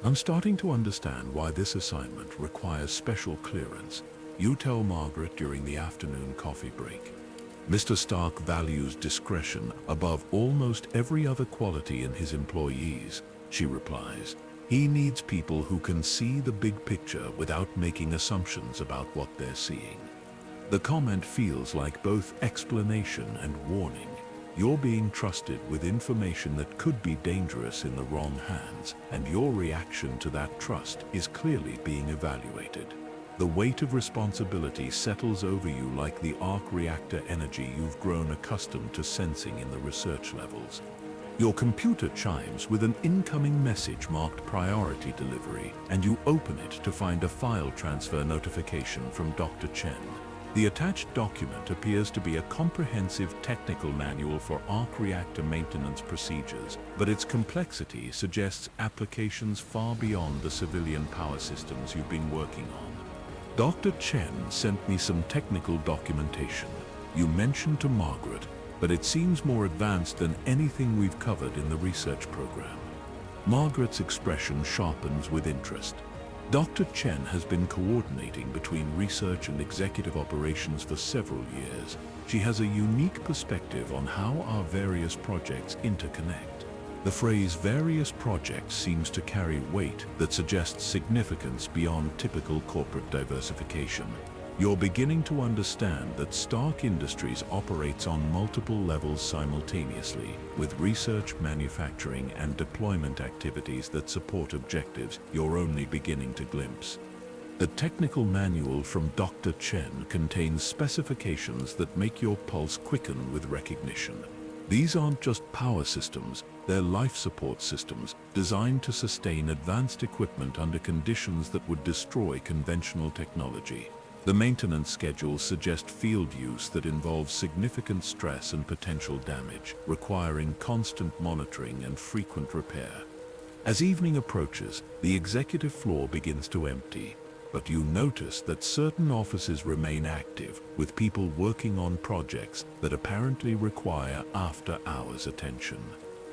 I'm starting to understand why this assignment requires special clearance, you tell Margaret during the afternoon coffee break. Mr. Stark values discretion above almost every other quality in his employees, she replies. He needs people who can see the big picture without making assumptions about what they're seeing. The comment feels like both explanation and warning. You're being trusted with information that could be dangerous in the wrong hands, and your reaction to that trust is clearly being evaluated. The weight of responsibility settles over you like the arc reactor energy you've grown accustomed to sensing in the research levels. Your computer chimes with an incoming message marked priority delivery, and you open it to find a file transfer notification from Dr. Chen. The attached document appears to be a comprehensive technical manual for arc reactor maintenance procedures, but its complexity suggests applications far beyond the civilian power systems you've been working on. Dr. Chen sent me some technical documentation. You mentioned to Margaret, but it seems more advanced than anything we've covered in the research program. Margaret's expression sharpens with interest. Dr. Chen has been coordinating between research and executive operations for several years. She has a unique perspective on how our various projects interconnect. The phrase various projects seems to carry weight that suggests significance beyond typical corporate diversification. You're beginning to understand that Stark Industries operates on multiple levels simultaneously, with research, manufacturing, and deployment activities that support objectives you're only beginning to glimpse. The technical manual from Dr. Chen contains specifications that make your pulse quicken with recognition. These aren't just power systems, they're life support systems designed to sustain advanced equipment under conditions that would destroy conventional technology. The maintenance schedules suggest field use that involves significant stress and potential damage, requiring constant monitoring and frequent repair. As evening approaches, the executive floor begins to empty, but you notice that certain offices remain active, with people working on projects that apparently require after-hours attention.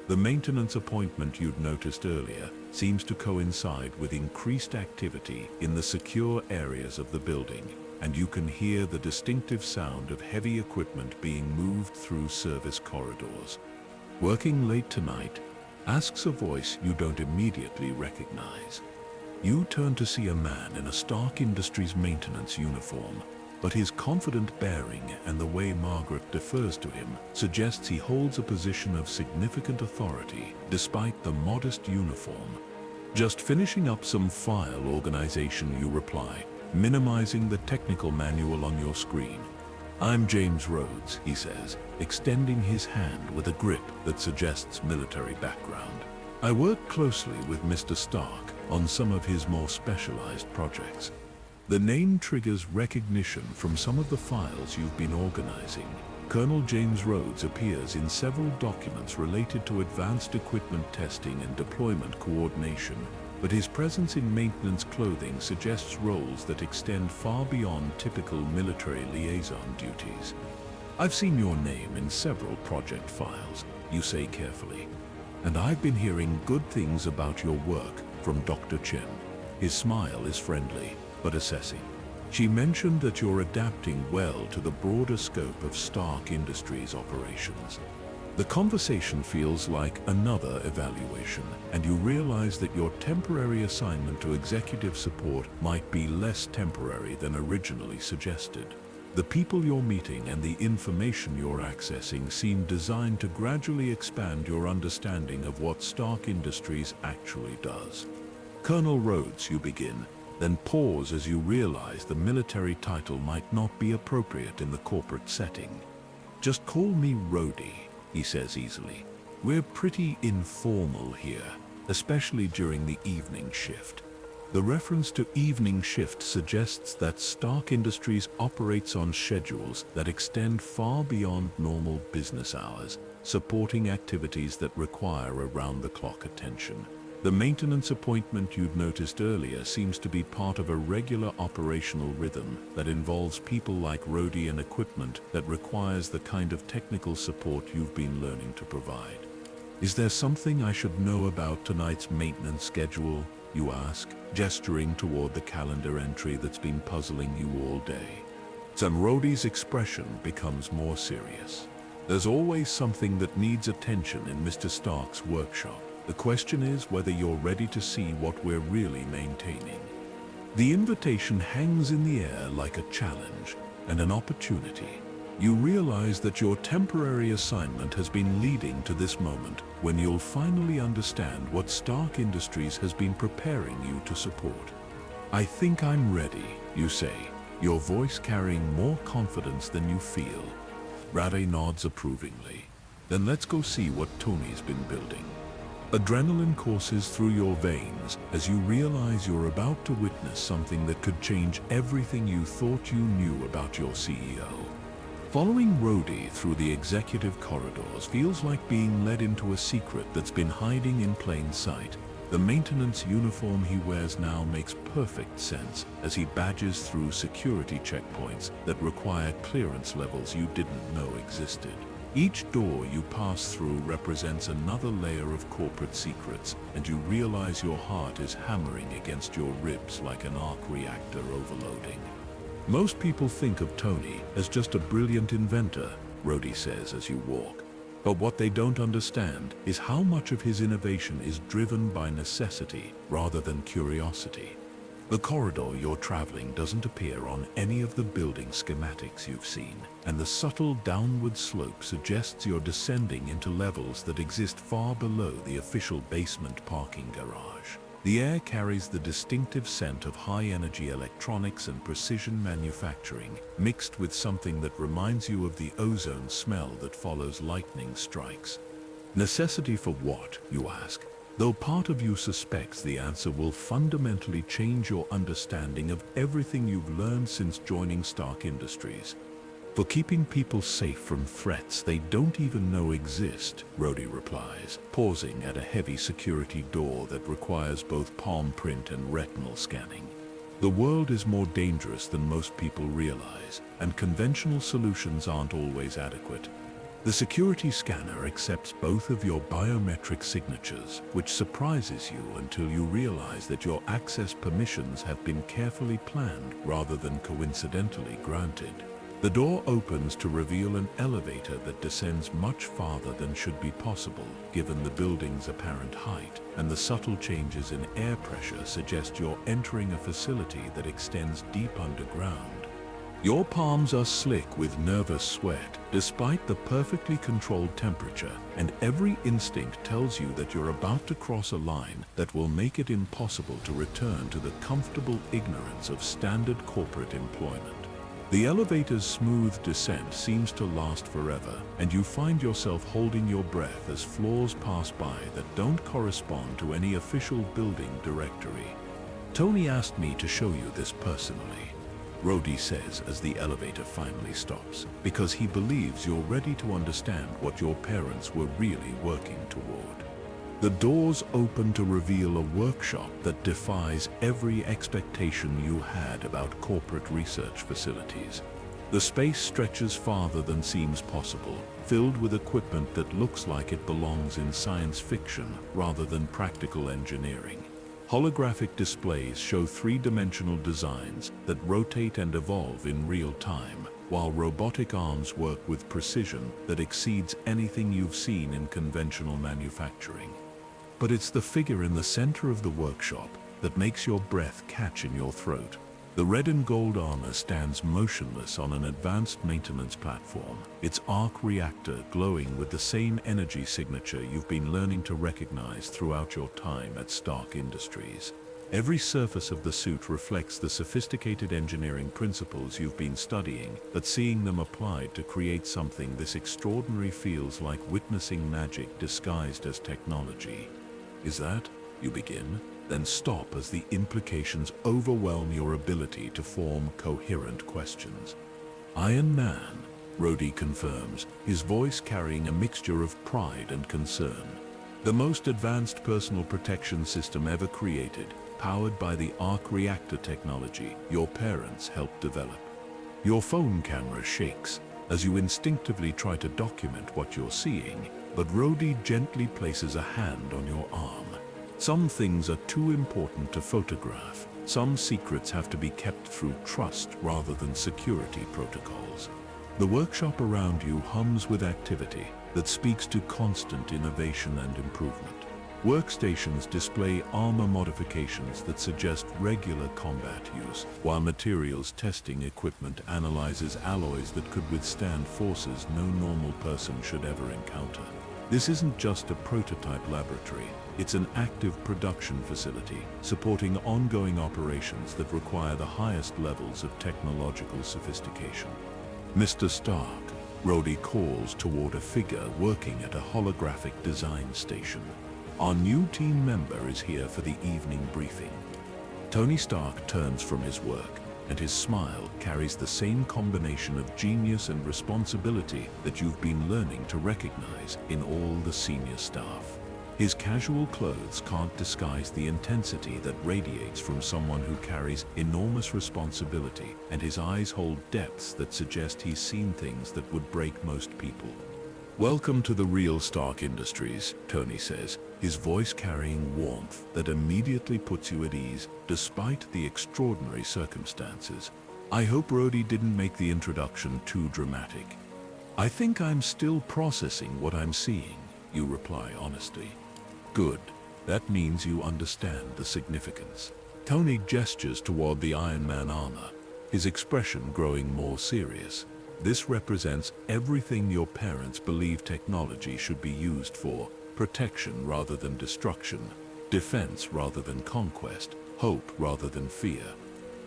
The maintenance appointment you'd noticed earlier seems to coincide with increased activity in the secure areas of the building, and you can hear the distinctive sound of heavy equipment being moved through service corridors. "Working late tonight?" asks a voice you don't immediately recognize. You turn to see a man in a Stark Industries maintenance uniform, but his confident bearing and the way Margaret defers to him suggests he holds a position of significant authority despite the modest uniform. "Just finishing up some file organization," you reply, minimizing the technical manual on your screen. "I'm James Rhodes," he says, extending his hand with a grip that suggests military background. "I work closely with Mr. Stark on some of his more specialized projects." The name triggers recognition from some of the files you've been organizing. Colonel James Rhodes appears in several documents related to advanced equipment testing and deployment coordination, but his presence in maintenance clothing suggests roles that extend far beyond typical military liaison duties. "I've seen your name in several project files," you say carefully, "and I've been hearing good things about your work from Dr. Chen." His smile is friendly, but assessing. "She mentioned that you're adapting well to the broader scope of Stark Industries operations." The conversation feels like another evaluation, and you realize that your temporary assignment to executive support might be less temporary than originally suggested. The people you're meeting and the information you're accessing seem designed to gradually expand your understanding of what Stark Industries actually does. "Colonel Rhodes," you begin, then pause as you realize the military title might not be appropriate in the corporate setting. "Just call me Rhodey," he says easily. "We're pretty informal here, especially during the evening shift." The reference to evening shift suggests that Stark Industries operates on schedules that extend far beyond normal business hours, supporting activities that require around-the-clock attention. The maintenance appointment you'd noticed earlier seems to be part of a regular operational rhythm that involves people like Rhodey and equipment that requires the kind of technical support you've been learning to provide. "Is there something I should know about tonight's maintenance schedule?" you ask, gesturing toward the calendar entry that's been puzzling you all day. Then Rhodey's expression becomes more serious. "There's always something that needs attention in Mr. Stark's workshop. The question is whether you're ready to see what we're really maintaining." The invitation hangs in the air like a challenge and an opportunity. You realize that your temporary assignment has been leading to this moment when you'll finally understand what Stark Industries has been preparing you to support. "I think I'm ready," you say, your voice carrying more confidence than you feel. Rade nods approvingly. "Then let's go see what Tony's been building." Adrenaline courses through your veins as you realize you're about to witness something that could change everything you thought you knew about your CEO. Following Rhodey through the executive corridors feels like being led into a secret that's been hiding in plain sight. The maintenance uniform he wears now makes perfect sense as he badges through security checkpoints that require clearance levels you didn't know existed. Each door you pass through represents another layer of corporate secrets, and you realize your heart is hammering against your ribs like an arc reactor overloading. "Most people think of Tony as just a brilliant inventor," Rhodey says as you walk. "But what they don't understand is how much of his innovation is driven by necessity rather than curiosity." The corridor you're traveling doesn't appear on any of the building schematics you've seen, and the subtle downward slope suggests you're descending into levels that exist far below the official basement parking garage. The air carries the distinctive scent of high-energy electronics and precision manufacturing, mixed with something that reminds you of the ozone smell that follows lightning strikes. "Necessity for what?" you ask. Though part of you suspects the answer will fundamentally change your understanding of everything you've learned since joining Stark Industries. For keeping people safe from threats they don't even know exist, Rhodey replies, pausing at a heavy security door that requires both palm print and retinal scanning. The world is more dangerous than most people realize, and conventional solutions aren't always adequate. The security scanner accepts both of your biometric signatures, which surprises you until you realize that your access permissions have been carefully planned rather than coincidentally granted. The door opens to reveal an elevator that descends much farther than should be possible, given the building's apparent height, and the subtle changes in air pressure suggest you're entering a facility that extends deep underground. Your palms are slick with nervous sweat, despite the perfectly controlled temperature, and every instinct tells you that you're about to cross a line that will make it impossible to return to the comfortable ignorance of standard corporate employment. The elevator's smooth descent seems to last forever, and you find yourself holding your breath as floors pass by that don't correspond to any official building directory. Tony asked me to show you this personally, Rhodey says as the elevator finally stops, because he believes you're ready to understand what your parents were really working toward. The doors open to reveal a workshop that defies every expectation you had about corporate research facilities. The space stretches farther than seems possible, filled with equipment that looks like it belongs in science fiction rather than practical engineering. Holographic displays show three-dimensional designs that rotate and evolve in real time, while robotic arms work with precision that exceeds anything you've seen in conventional manufacturing. But it's the figure in the center of the workshop that makes your breath catch in your throat. The red and gold armor stands motionless on an advanced maintenance platform, its arc reactor glowing with the same energy signature you've been learning to recognize throughout your time at Stark Industries. Every surface of the suit reflects the sophisticated engineering principles you've been studying, but seeing them applied to create something this extraordinary feels like witnessing magic disguised as technology. Is that? You begin, then stop as the implications overwhelm your ability to form coherent questions. Iron Man, Rhodey confirms, his voice carrying a mixture of pride and concern. The most advanced personal protection system ever created, powered by the arc reactor technology your parents helped develop. Your phone camera shakes as you instinctively try to document what you're seeing, but Rhodey gently places a hand on your arm. Some things are too important to photograph. Some secrets have to be kept through trust rather than security protocols. The workshop around you hums with activity that speaks to constant innovation and improvement. Workstations display armor modifications that suggest regular combat use, while materials testing equipment analyzes alloys that could withstand forces no normal person should ever encounter. This isn't just a prototype laboratory, it's an active production facility supporting ongoing operations that require the highest levels of technological sophistication. Mr. Stark, Rhodey calls toward a figure working at a holographic design station. Our new team member is here for the evening briefing. Tony Stark turns from his work, and his smile carries the same combination of genius and responsibility that you've been learning to recognize in all the senior staff. His casual clothes can't disguise the intensity that radiates from someone who carries enormous responsibility, and his eyes hold depths that suggest he's seen things that would break most people. Welcome to the real Stark Industries, Tony says, his voice carrying warmth that immediately puts you at ease, despite the extraordinary circumstances. I hope Rhodey didn't make the introduction too dramatic. I think I'm still processing what I'm seeing, you reply honestly. Good. That means you understand the significance. Tony gestures toward the Iron Man armor, his expression growing more serious. This represents everything your parents believe technology should be used for: protection rather than destruction, defense rather than conquest, hope rather than fear.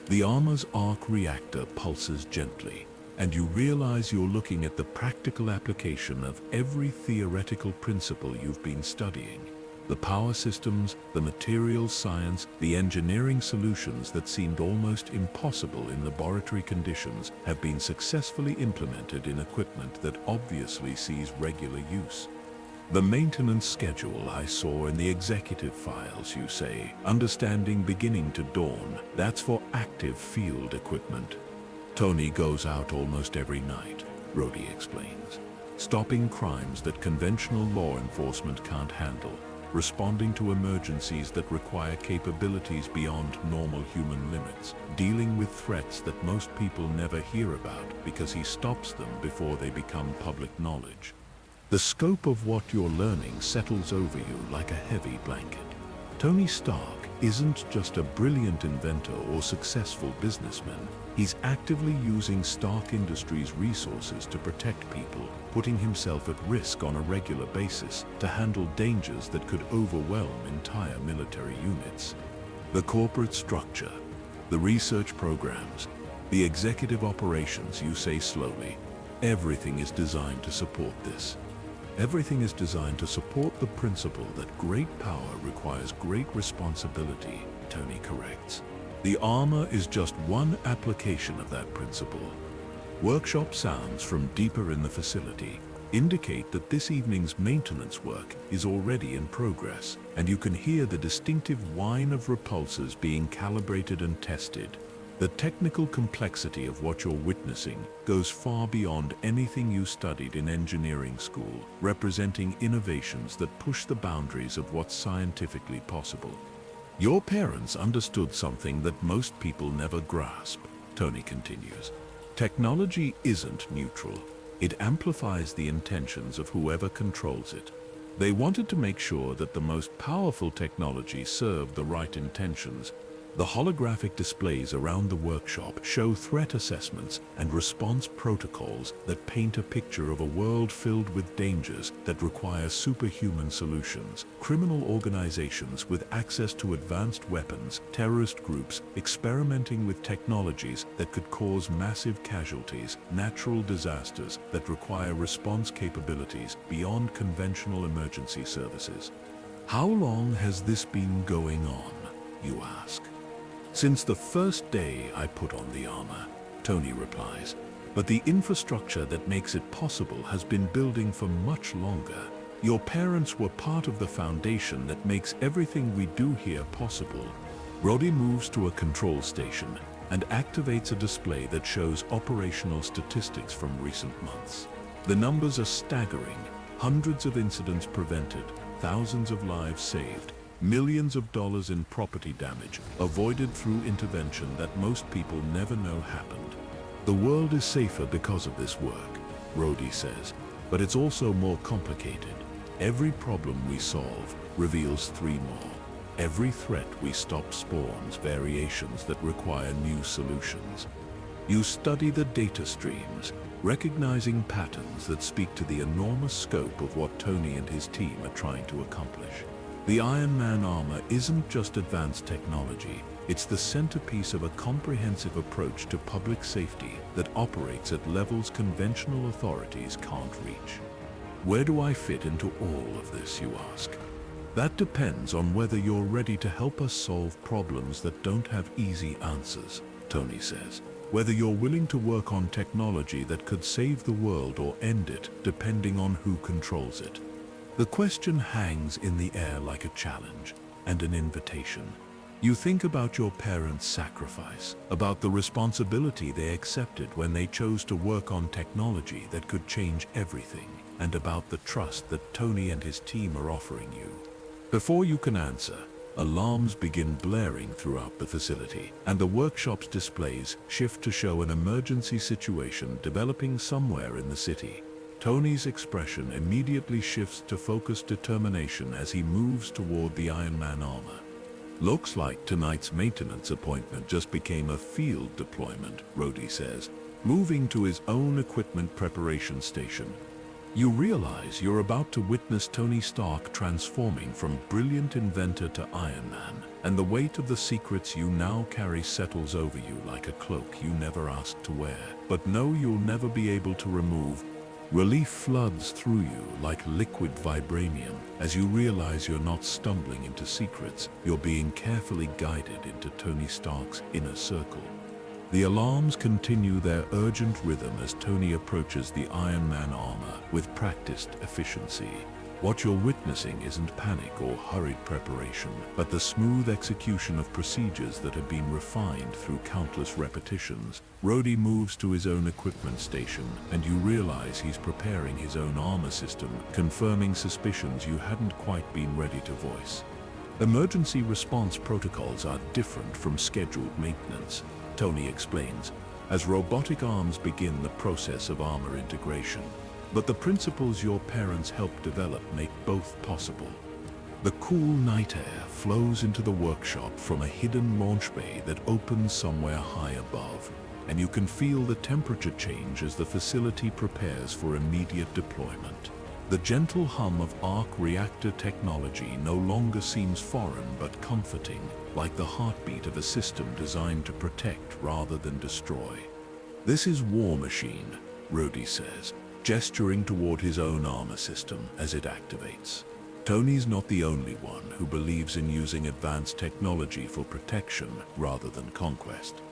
The armor's arc reactor pulses gently, and you realize you're looking at the practical application of every theoretical principle you've been studying. The power systems, the materials science, the engineering solutions that seemed almost impossible in laboratory conditions have been successfully implemented in equipment that obviously sees regular use. The maintenance schedule I saw in the executive files, you say, understanding beginning to dawn, that's for active field equipment. Tony goes out almost every night, Rhodey explains, stopping crimes that conventional law enforcement can't handle, responding to emergencies that require capabilities beyond normal human limits, dealing with threats that most people never hear about because he stops them before they become public knowledge. The scope of what you're learning settles over you like a heavy blanket. Tony Stark isn't just a brilliant inventor or successful businessman. He's actively using Stark Industries' resources to protect people, putting himself at risk on a regular basis to handle dangers that could overwhelm entire military units. The corporate structure, the research programs, the executive operations, you say slowly, everything is designed to support this. Everything is designed to support the principle that great power requires great responsibility, Tony corrects. The armor is just one application of that principle. Workshop sounds from deeper in the facility indicate that this evening's maintenance work is already in progress, and you can hear the distinctive whine of repulsors being calibrated and tested. The technical complexity of what you're witnessing goes far beyond anything you studied in engineering school, representing innovations that push the boundaries of what's scientifically possible. Your parents understood something that most people never grasp, Tony continues. Technology isn't neutral. It amplifies the intentions of whoever controls it. They wanted to make sure that the most powerful technology served the right intentions. The holographic displays around the workshop show threat assessments and response protocols that paint a picture of a world filled with dangers that require superhuman solutions. Criminal organizations with access to advanced weapons, terrorist groups experimenting with technologies that could cause massive casualties, natural disasters that require response capabilities beyond conventional emergency services. How long has this been going on, you ask? Since the first day I put on the armor, Tony replies, but the infrastructure that makes it possible has been building for much longer. Your parents were part of the foundation that makes everything we do here possible. Rhodey moves to a control station and activates a display that shows operational statistics from recent months. The numbers are staggering. Hundreds of incidents prevented, thousands of lives saved, millions of dollars in property damage avoided through intervention that most people never know happened. The world is safer because of this work, Rhodey says, but it's also more complicated. Every problem we solve reveals three more. Every threat we stop spawns variations that require new solutions. You study the data streams, recognizing patterns that speak to the enormous scope of what Tony and his team are trying to accomplish. The Iron Man armor isn't just advanced technology, it's the centerpiece of a comprehensive approach to public safety that operates at levels conventional authorities can't reach. Where do I fit into all of this, you ask? That depends on whether you're ready to help us solve problems that don't have easy answers, Tony says. Whether you're willing to work on technology that could save the world or end it, depending on who controls it. The question hangs in the air like a challenge and an invitation. You think about your parents' sacrifice, about the responsibility they accepted when they chose to work on technology that could change everything, and about the trust that Tony and his team are offering you. Before you can answer, alarms begin blaring throughout the facility, and the workshop's displays shift to show an emergency situation developing somewhere in the city. Tony's expression immediately shifts to focused determination as he moves toward the Iron Man armor. Looks like tonight's maintenance appointment just became a field deployment, Rhodey says, moving to his own equipment preparation station. You realize you're about to witness Tony Stark transforming from brilliant inventor to Iron Man, and the weight of the secrets you now carry settles over you like a cloak you never asked to wear, but know you'll never be able to remove. Relief floods through you like liquid vibranium as you realize you're not stumbling into secrets, you're being carefully guided into Tony Stark's inner circle. The alarms continue their urgent rhythm as Tony approaches the Iron Man armor with practiced efficiency. What you're witnessing isn't panic or hurried preparation, but the smooth execution of procedures that have been refined through countless repetitions. Rhodey moves to his own equipment station, and you realize he's preparing his own armor system, confirming suspicions you hadn't quite been ready to voice. Emergency response protocols are different from scheduled maintenance, Tony explains, as robotic arms begin the process of armor integration. But the principles your parents helped develop make both possible. The cool night air flows into the workshop from a hidden launch bay that opens somewhere high above, and you can feel the temperature change as the facility prepares for immediate deployment. The gentle hum of arc reactor technology no longer seems foreign but comforting, like the heartbeat of a system designed to protect rather than destroy. "This is War Machine," Rhodey says, gesturing toward his own armor system as it activates. Tony's not the only one who believes in using advanced technology for protection rather than conquest.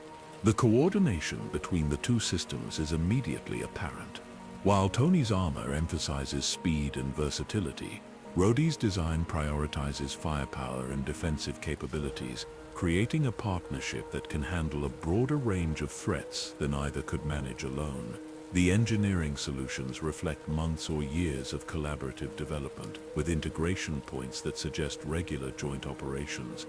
The coordination between the two systems is immediately apparent. While Tony's armor emphasizes speed and versatility, Rhodey's design prioritizes firepower and defensive capabilities, creating a partnership that can handle a broader range of threats than either could manage alone. The engineering solutions reflect months or years of collaborative development, with integration points that suggest regular joint operations.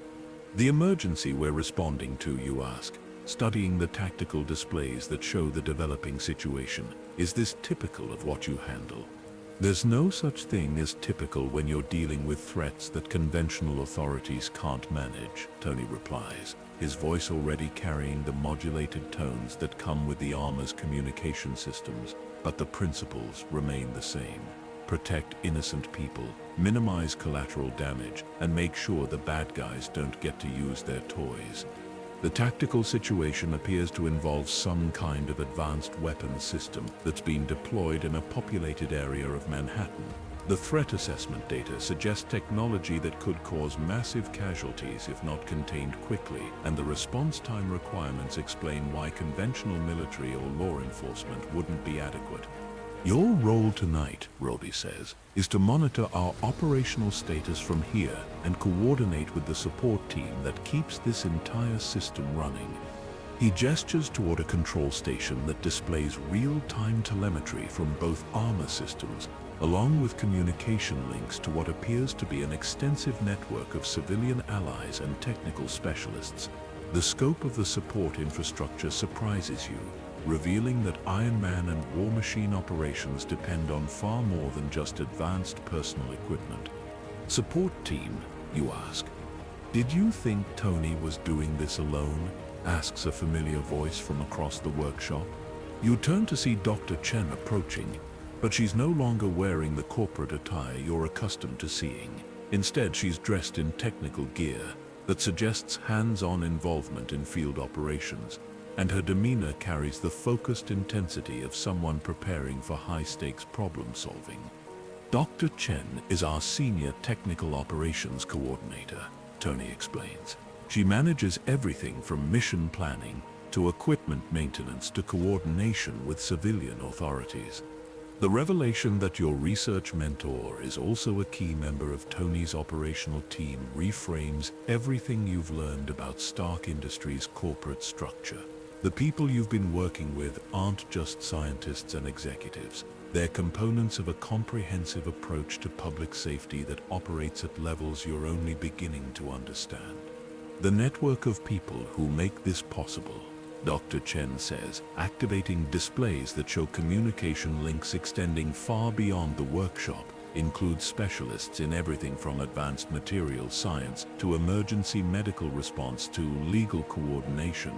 The emergency we're responding to, you ask, studying the tactical displays that show the developing situation. Is this typical of what you handle? There's no such thing as typical when you're dealing with threats that conventional authorities can't manage, Tony replies, his voice already carrying the modulated tones that come with the armor's communication systems, but the principles remain the same. Protect innocent people, minimize collateral damage, and make sure the bad guys don't get to use their toys. The tactical situation appears to involve some kind of advanced weapons system that's been deployed in a populated area of Manhattan. The threat assessment data suggests technology that could cause massive casualties if not contained quickly, and the response time requirements explain why conventional military or law enforcement wouldn't be adequate. Your role tonight, Rhodey says, is to monitor our operational status from here and coordinate with the support team that keeps this entire system running. He gestures toward a control station that displays real-time telemetry from both armor systems, along with communication links to what appears to be an extensive network of civilian allies and technical specialists. The scope of the support infrastructure surprises you, revealing that Iron Man and War Machine operations depend on far more than just advanced personal equipment. Support team, you ask. Did you think Tony was doing this alone? Asks a familiar voice from across the workshop. You turn to see Dr. Chen approaching, but she's no longer wearing the corporate attire you're accustomed to seeing. Instead, she's dressed in technical gear that suggests hands-on involvement in field operations, and her demeanor carries the focused intensity of someone preparing for high-stakes problem-solving. Dr. Chen is our senior technical operations coordinator, Tony explains. She manages everything from mission planning to equipment maintenance to coordination with civilian authorities. The revelation that your research mentor is also a key member of Tony's operational team reframes everything you've learned about Stark Industries' corporate structure. The people you've been working with aren't just scientists and executives. They're components of a comprehensive approach to public safety that operates at levels you're only beginning to understand. The network of people who make this possible, Dr. Chen says, activating displays that show communication links extending far beyond the workshop, include specialists in everything from advanced materials science to emergency medical response to legal coordination.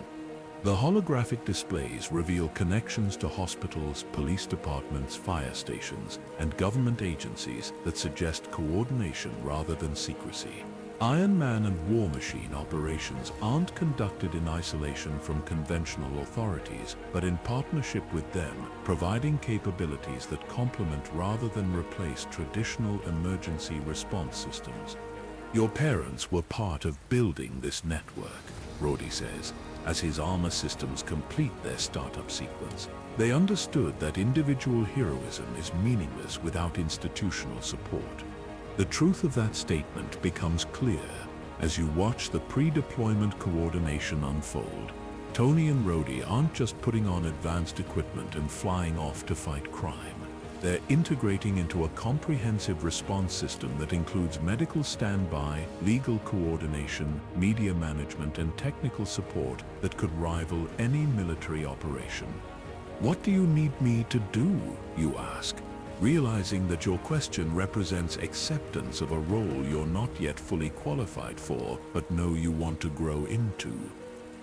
The holographic displays reveal connections to hospitals, police departments, fire stations, and government agencies that suggest coordination rather than secrecy. Iron Man and War Machine operations aren't conducted in isolation from conventional authorities, but in partnership with them, providing capabilities that complement rather than replace traditional emergency response systems. Your parents were part of building this network, Rhodey says, as his armor systems complete their startup sequence. They understood that individual heroism is meaningless without institutional support. The truth of that statement becomes clear as you watch the pre-deployment coordination unfold. Tony and Rhodey aren't just putting on advanced equipment and flying off to fight crime. They're integrating into a comprehensive response system that includes medical standby, legal coordination, media management, and technical support that could rival any military operation. What do you need me to do, you ask, realizing that your question represents acceptance of a role you're not yet fully qualified for, but know you want to grow into.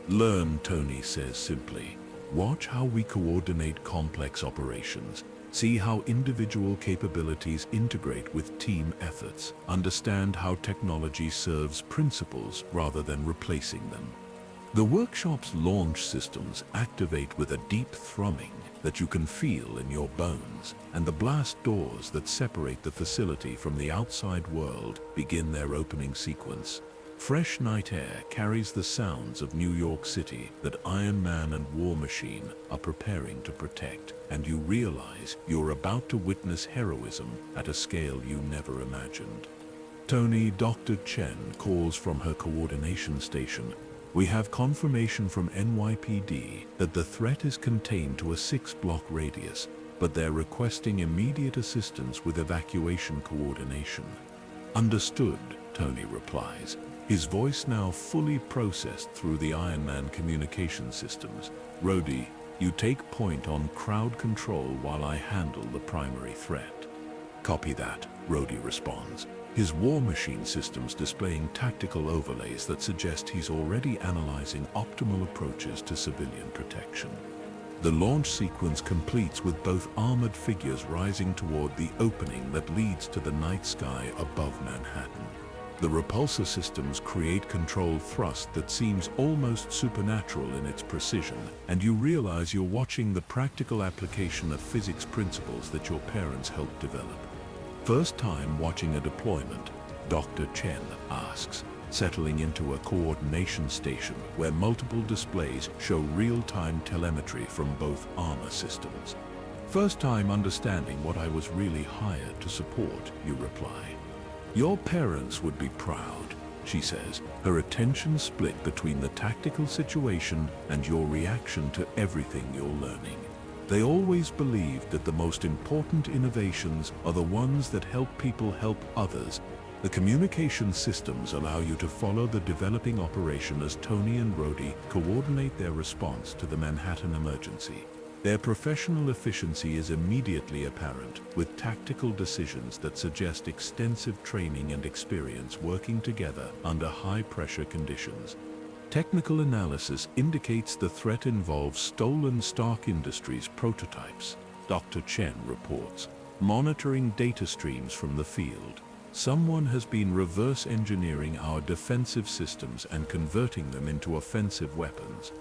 Learn, Tony says simply. Watch how we coordinate complex operations. See how individual capabilities integrate with team efforts. Understand how technology serves principles rather than replacing them. The workshop's launch systems activate with a deep thrumming that you can feel in your bones, and the blast doors that separate the facility from the outside world begin their opening sequence. Fresh night air carries the sounds of New York City that Iron Man and War Machine are preparing to protect, and you realize you're about to witness heroism at a scale you never imagined. Tony, Dr. Chen calls from her coordination station. We have confirmation from NYPD that the threat is contained to a 6-block radius, but they're requesting immediate assistance with evacuation coordination. Understood, Tony replies, his voice now fully processed through the Iron Man communication systems. Rhodey, you take point on crowd control while I handle the primary threat. Copy that, Rhodey responds, his War Machine systems displaying tactical overlays that suggest he's already analyzing optimal approaches to civilian protection. The launch sequence completes with both armored figures rising toward the opening that leads to the night sky above Manhattan. The repulsor systems create controlled thrust that seems almost supernatural in its precision, and you realize you're watching the practical application of physics principles that your parents helped develop. First time watching a deployment, Dr. Chen asks, settling into a coordination station where multiple displays show real-time telemetry from both armor systems. First time understanding what I was really hired to support, you reply. Your parents would be proud, she says, her attention split between the tactical situation and your reaction to everything you're learning. They always believed that the most important innovations are the ones that help people help others. The communication systems allow you to follow the developing operation as Tony and Rhodey coordinate their response to the Manhattan emergency. Their professional efficiency is immediately apparent, with tactical decisions that suggest extensive training and experience working together under high-pressure conditions. Technical analysis indicates the threat involves stolen Stark Industries prototypes, Dr. Chen reports, monitoring data streams from the field. Someone has been reverse engineering our defensive systems and converting them into offensive weapons.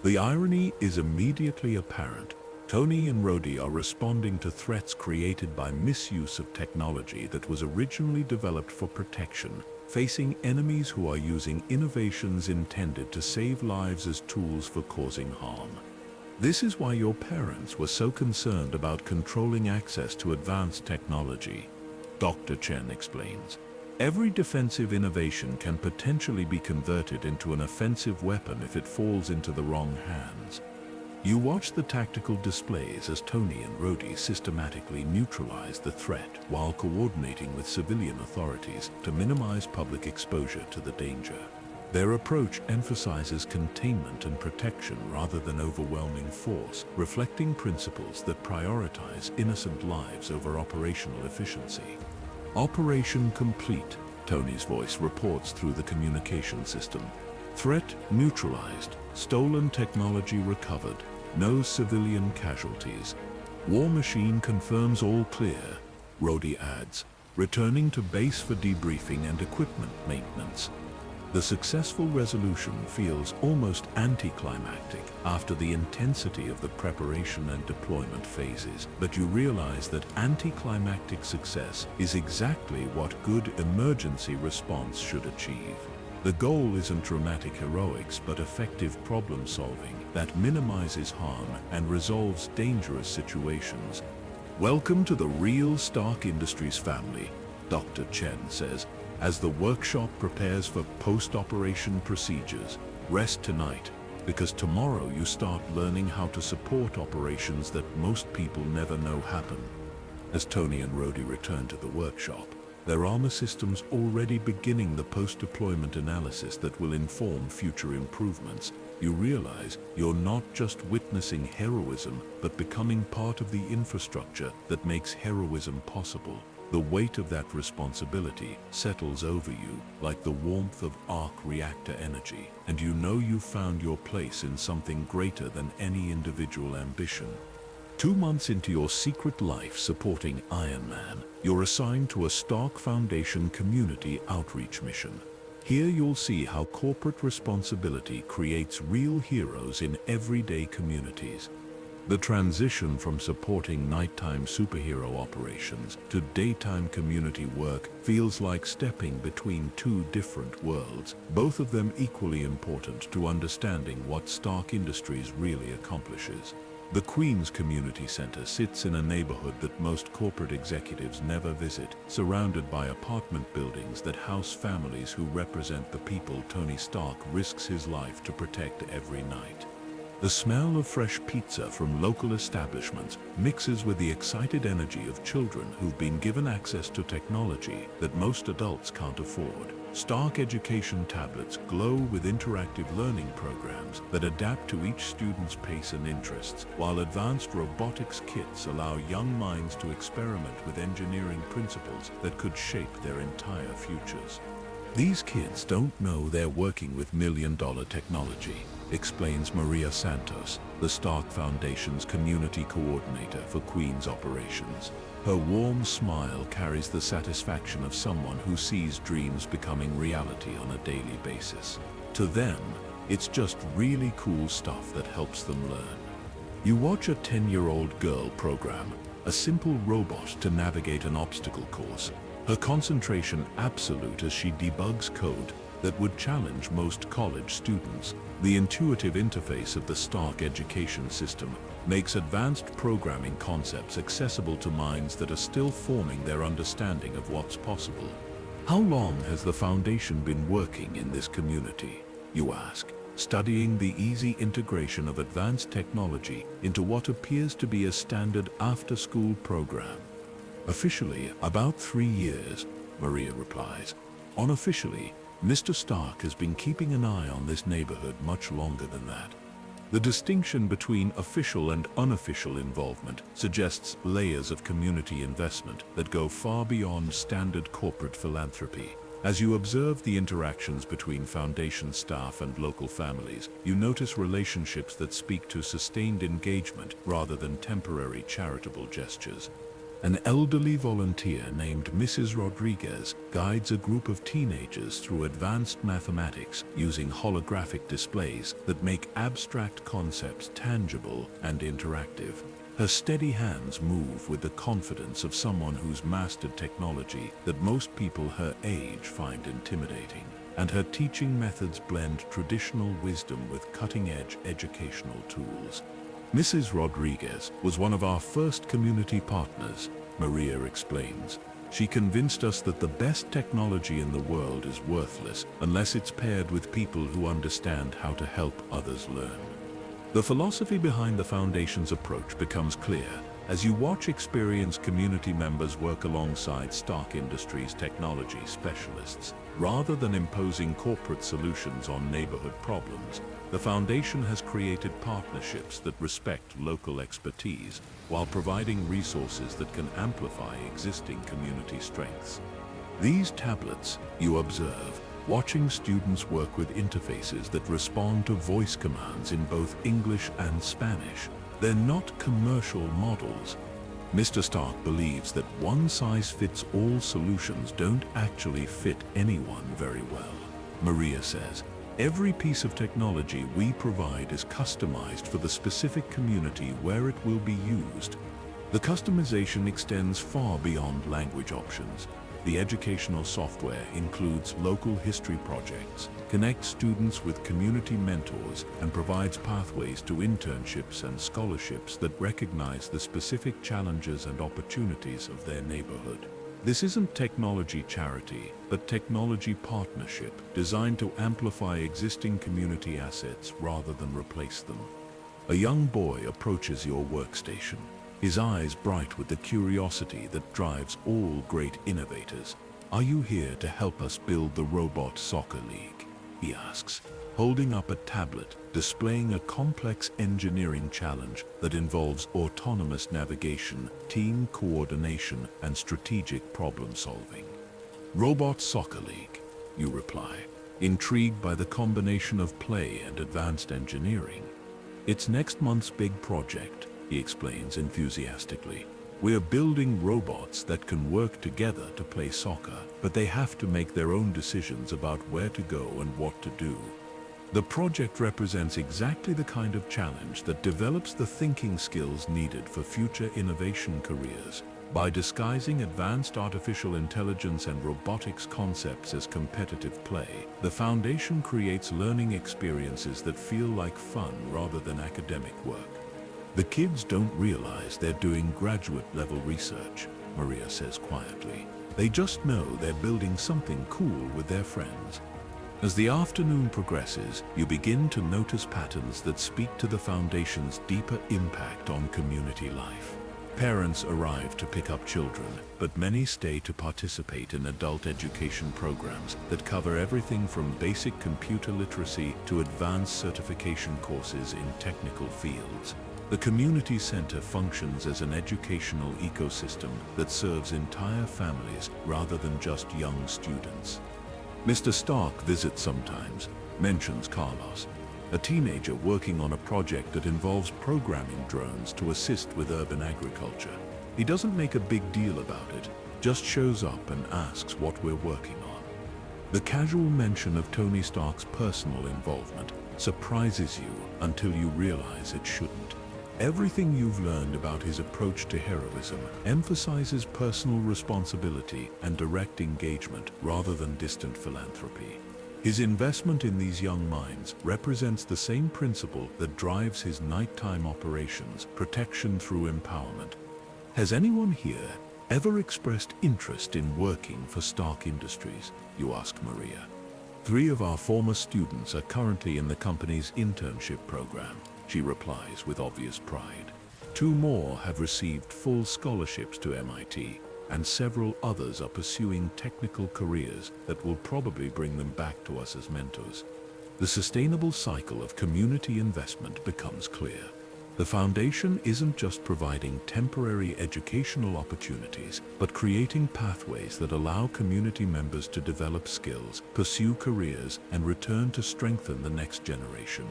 The irony is immediately apparent. Tony and Rhodey are responding to threats created by misuse of technology that was originally developed for protection, facing enemies who are using innovations intended to save lives as tools for causing harm. This is why your parents were so concerned about controlling access to advanced technology, Dr. Chen explains. Every defensive innovation can potentially be converted into an offensive weapon if it falls into the wrong hands. You watch the tactical displays as Tony and Rhodey systematically neutralize the threat while coordinating with civilian authorities to minimize public exposure to the danger. Their approach emphasizes containment and protection rather than overwhelming force, reflecting principles that prioritize innocent lives over operational efficiency. Operation complete, Tony's voice reports through the communication system. Threat neutralized, stolen technology recovered, no civilian casualties. War Machine confirms all clear, Rhodey adds. returning to base for debriefing and equipment maintenance. The successful resolution feels almost anticlimactic after the intensity of the preparation and deployment phases, but you realize that anticlimactic success is exactly what good emergency response should achieve. The goal isn't dramatic heroics, but effective problem solving that minimizes harm and resolves dangerous situations. "Welcome to the real Stark Industries family," Dr. Chen says, as the workshop prepares for post-operation procedures. "Rest tonight, because tomorrow you start learning how to support operations that most people never know happen." As Tony and Rhodey return to the workshop, their armor systems already beginning the post-deployment analysis that will inform future improvements. You realize you're not just witnessing heroism, but becoming part of the infrastructure that makes heroism possible. The weight of that responsibility settles over you like the warmth of arc reactor energy, and you know you've found your place in something greater than any individual ambition. 2 months into your secret life supporting Iron Man, you're assigned to a Stark Foundation community outreach mission. Here you'll see how corporate responsibility creates real heroes in everyday communities. The transition from supporting nighttime superhero operations to daytime community work feels like stepping between two different worlds, both of them equally important to understanding what Stark Industries really accomplishes. The Queens Community Center sits in a neighborhood that most corporate executives never visit, surrounded by apartment buildings that house families who represent the people Tony Stark risks his life to protect every night. The smell of fresh pizza from local establishments mixes with the excited energy of children who've been given access to technology that most adults can't afford. Stark education tablets glow with interactive learning programs that adapt to each student's pace and interests, while advanced robotics kits allow young minds to experiment with engineering principles that could shape their entire futures. "These kids don't know they're working with million-dollar technology," explains Maria Santos, the Stark Foundation's community coordinator for Queens operations. Her warm smile carries the satisfaction of someone who sees dreams becoming reality on a daily basis. To them, it's just really cool stuff that helps them learn. You watch a 10-year-old girl program a simple robot to navigate an obstacle course, her concentration absolute as she debugs code that would challenge most college students. The intuitive interface of the Stark education system makes advanced programming concepts accessible to minds that are still forming their understanding of what's possible. "How long has the Foundation been working in this community?" you ask, studying the easy integration of advanced technology into what appears to be a standard after-school program. "Officially, about 3 years, Maria replies. "Unofficially, Mr. Stark has been keeping an eye on this neighborhood much longer than that." The distinction between official and unofficial involvement suggests layers of community investment that go far beyond standard corporate philanthropy. As you observe the interactions between Foundation staff and local families, you notice relationships that speak to sustained engagement rather than temporary charitable gestures. An elderly volunteer named Mrs. Rodriguez guides a group of teenagers through advanced mathematics using holographic displays that make abstract concepts tangible and interactive. Her steady hands move with the confidence of someone who's mastered technology that most people her age find intimidating. And her teaching methods blend traditional wisdom with cutting-edge educational tools. "Mrs. Rodriguez was one of our first community partners," Maria explains. "She convinced us that the best technology in the world is worthless unless it's paired with people who understand how to help others learn." The philosophy behind the Foundation's approach becomes clear as you watch experienced community members work alongside Stark Industries technology specialists. Rather than imposing corporate solutions on neighborhood problems, the Foundation has created partnerships that respect local expertise while providing resources that can amplify existing community strengths. These tablets, you observe, watching students work with interfaces that respond to voice commands in both English and Spanish. They're not commercial models. Mr. Stark believes that one-size-fits-all solutions don't actually fit anyone very well. Maria says, every piece of technology we provide is customized for the specific community where it will be used. The customization extends far beyond language options. The educational software includes local history projects, connects students with community mentors, and provides pathways to internships and scholarships that recognize the specific challenges and opportunities of their neighborhood. This isn't technology charity, but technology partnership designed to amplify existing community assets rather than replace them. A young boy approaches your workstation, his eyes bright with the curiosity that drives all great innovators. "Are you here to help us build the Robot Soccer League?" he asks, holding up a tablet displaying a complex engineering challenge that involves autonomous navigation, team coordination, and strategic problem solving. "Robot Soccer League," you reply, intrigued by the combination of play and advanced engineering. "It's next month's big project," he explains enthusiastically. "We're building robots that can work together to play soccer, but they have to make their own decisions about where to go and what to do." The project represents exactly the kind of challenge that develops the thinking skills needed for future innovation careers. By disguising advanced artificial intelligence and robotics concepts as competitive play, the Foundation creates learning experiences that feel like fun rather than academic work. "The kids don't realize they're doing graduate-level research," Maria says quietly. "They just know they're building something cool with their friends." As the afternoon progresses, you begin to notice patterns that speak to the Foundation's deeper impact on community life. Parents arrive to pick up children, but many stay to participate in adult education programs that cover everything from basic computer literacy to advanced certification courses in technical fields. The community center functions as an educational ecosystem that serves entire families rather than just young students. Mr. Stark visits sometimes, mentions Carlos, a teenager working on a project that involves programming drones to assist with urban agriculture. He doesn't make a big deal about it, just shows up and asks what we're working on. The casual mention of Tony Stark's personal involvement surprises you until you realize it shouldn't. Everything you've learned about his approach to heroism emphasizes personal responsibility and direct engagement rather than distant philanthropy. His investment in these young minds represents the same principle that drives his nighttime operations, protection through empowerment. Has anyone here ever expressed interest in working for Stark Industries? You ask Maria. 3 of our former students are currently in the company's internship program, she replies with obvious pride. 2 more have received full scholarships to MIT, and several others are pursuing technical careers that will probably bring them back to us as mentors. The sustainable cycle of community investment becomes clear. The Foundation isn't just providing temporary educational opportunities, but creating pathways that allow community members to develop skills, pursue careers, and return to strengthen the next generation.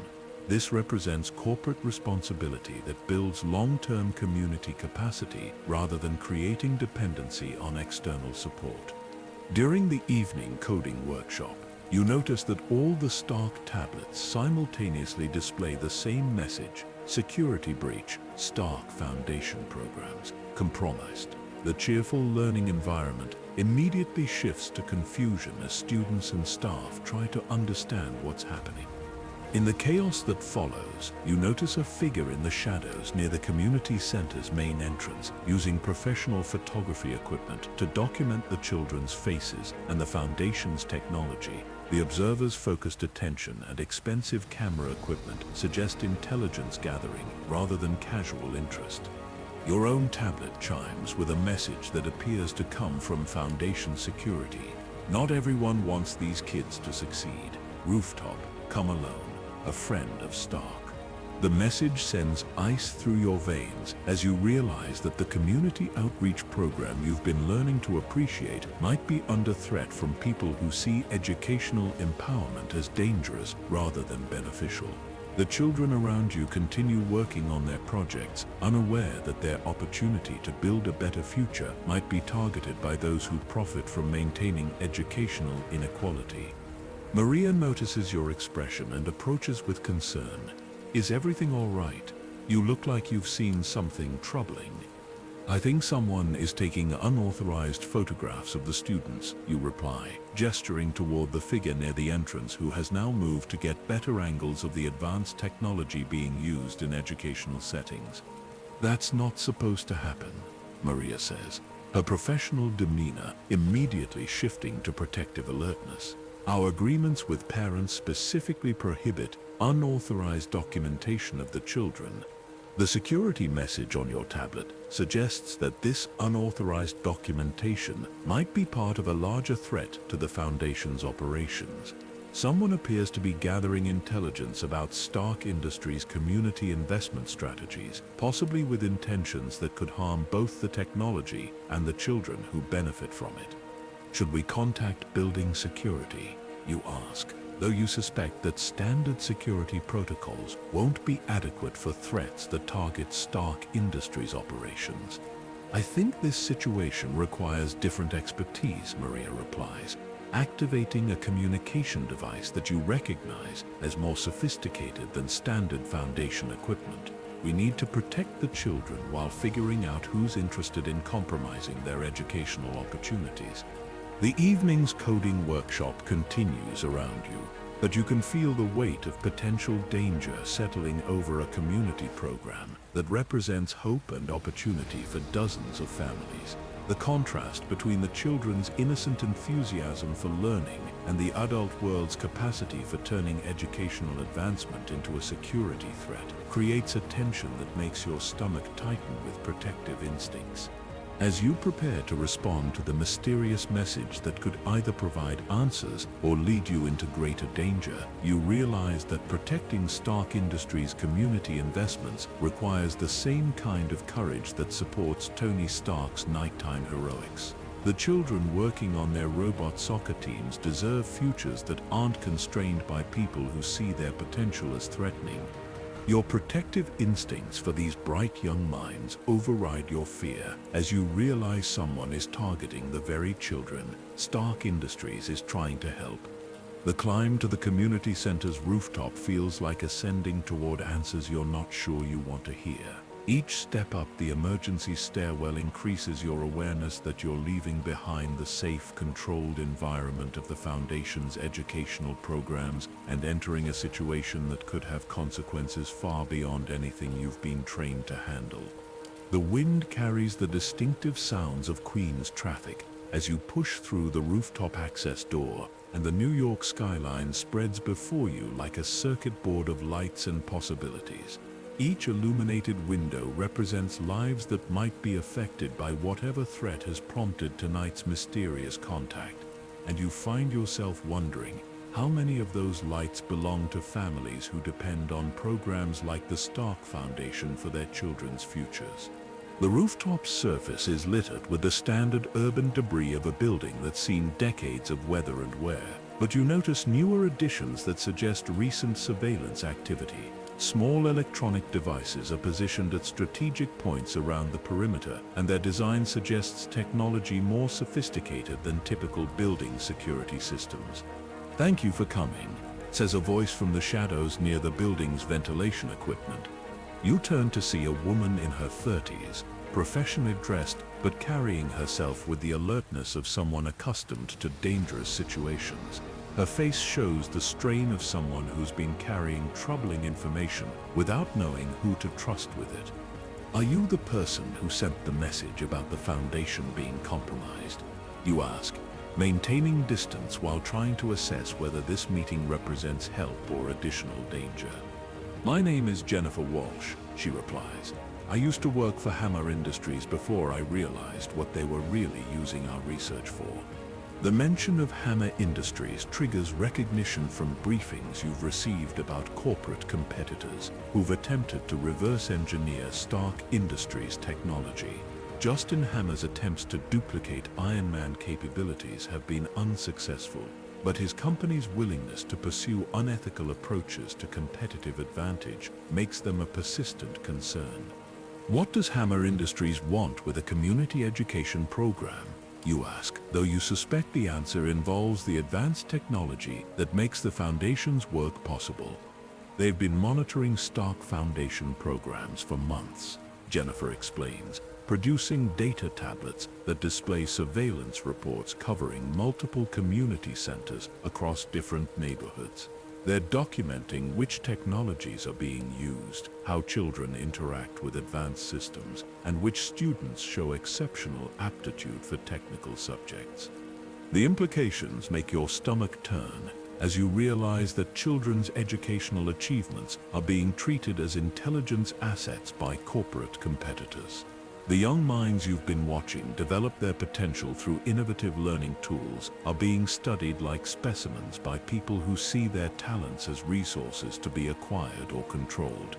This represents corporate responsibility that builds long-term community capacity rather than creating dependency on external support. During the evening coding workshop, you notice that all the Stark tablets simultaneously display the same message: security breach, Stark Foundation programs, compromised. The cheerful learning environment immediately shifts to confusion as students and staff try to understand what's happening. In the chaos that follows, you notice a figure in the shadows near the community center's main entrance, using professional photography equipment to document the children's faces and the Foundation's technology. The observer's focused attention and expensive camera equipment suggest intelligence gathering rather than casual interest. Your own tablet chimes with a message that appears to come from Foundation security. Not everyone wants these kids to succeed. Rooftop, come alone. A friend of Stark. The message sends ice through your veins as you realize that the community outreach program you've been learning to appreciate might be under threat from people who see educational empowerment as dangerous rather than beneficial. The children around you continue working on their projects, unaware that their opportunity to build a better future might be targeted by those who profit from maintaining educational inequality. Maria notices your expression and approaches with concern. Is everything all right? You look like you've seen something troubling. I think someone is taking unauthorized photographs of the students, you reply, gesturing toward the figure near the entrance who has now moved to get better angles of the advanced technology being used in educational settings. That's not supposed to happen, Maria says, her professional demeanor immediately shifting to protective alertness. Our agreements with parents specifically prohibit unauthorized documentation of the children. The security message on your tablet suggests that this unauthorized documentation might be part of a larger threat to the Foundation's operations. Someone appears to be gathering intelligence about Stark Industries' community investment strategies, possibly with intentions that could harm both the technology and the children who benefit from it. Should we contact building security? You ask, though you suspect that standard security protocols won't be adequate for threats that target Stark Industries operations. I think this situation requires different expertise, Maria replies, activating a communication device that you recognize as more sophisticated than standard Foundation equipment. We need to protect the children while figuring out who's interested in compromising their educational opportunities. The evening's coding workshop continues around you, but you can feel the weight of potential danger settling over a community program that represents hope and opportunity for dozens of families. The contrast between the children's innocent enthusiasm for learning and the adult world's capacity for turning educational advancement into a security threat creates a tension that makes your stomach tighten with protective instincts. As you prepare to respond to the mysterious message that could either provide answers or lead you into greater danger, you realize that protecting Stark Industries' community investments requires the same kind of courage that supports Tony Stark's nighttime heroics. The children working on their robot soccer teams deserve futures that aren't constrained by people who see their potential as threatening. Your protective instincts for these bright young minds override your fear as you realize someone is targeting the very children Stark Industries is trying to help. The climb to the community center's rooftop feels like ascending toward answers you're not sure you want to hear. Each step up the emergency stairwell increases your awareness that you're leaving behind the safe, controlled environment of the Foundation's educational programs and entering a situation that could have consequences far beyond anything you've been trained to handle. The wind carries the distinctive sounds of Queens traffic as you push through the rooftop access door, and the New York skyline spreads before you like a circuit board of lights and possibilities. Each illuminated window represents lives that might be affected by whatever threat has prompted tonight's mysterious contact, and you find yourself wondering how many of those lights belong to families who depend on programs like the Stark Foundation for their children's futures. The rooftop surface is littered with the standard urban debris of a building that's seen decades of weather and wear, but you notice newer additions that suggest recent surveillance activity. Small electronic devices are positioned at strategic points around the perimeter, and their design suggests technology more sophisticated than typical building security systems. "Thank you for coming," says a voice from the shadows near the building's ventilation equipment. You turn to see a woman in her 30s, professionally dressed but carrying herself with the alertness of someone accustomed to dangerous situations. Her face shows the strain of someone who's been carrying troubling information without knowing who to trust with it. "Are you the person who sent the message about the Foundation being compromised?" you ask, maintaining distance while trying to assess whether this meeting represents help or additional danger. "My name is Jennifer Walsh," she replies. "I used to work for Hammer Industries before I realized what they were really using our research for." The mention of Hammer Industries triggers recognition from briefings you've received about corporate competitors who've attempted to reverse engineer Stark Industries technology. Justin Hammer's attempts to duplicate Iron Man capabilities have been unsuccessful. but his company's willingness to pursue unethical approaches to competitive advantage makes them a persistent concern. What does Hammer Industries want with a community education program, you ask, though you suspect the answer involves the advanced technology that makes the Foundation's work possible. They've been monitoring Stark Foundation programs for months, Jennifer explains, producing data tablets that display surveillance reports covering multiple community centers across different neighborhoods. They're documenting which technologies are being used, how children interact with advanced systems, and which students show exceptional aptitude for technical subjects. The implications make your stomach turn as you realize that children's educational achievements are being treated as intelligence assets by corporate competitors. The young minds you've been watching develop their potential through innovative learning tools are being studied like specimens by people who see their talents as resources to be acquired or controlled.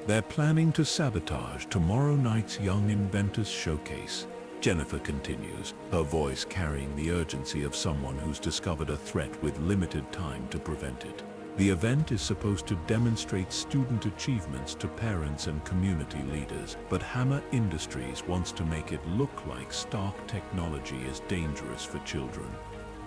They're planning to sabotage tomorrow night's Young Inventors Showcase, Jennifer continues, her voice carrying the urgency of someone who's discovered a threat with limited time to prevent it. The event is supposed to demonstrate student achievements to parents and community leaders, but Hammer Industries wants to make it look like Stark technology is dangerous for children.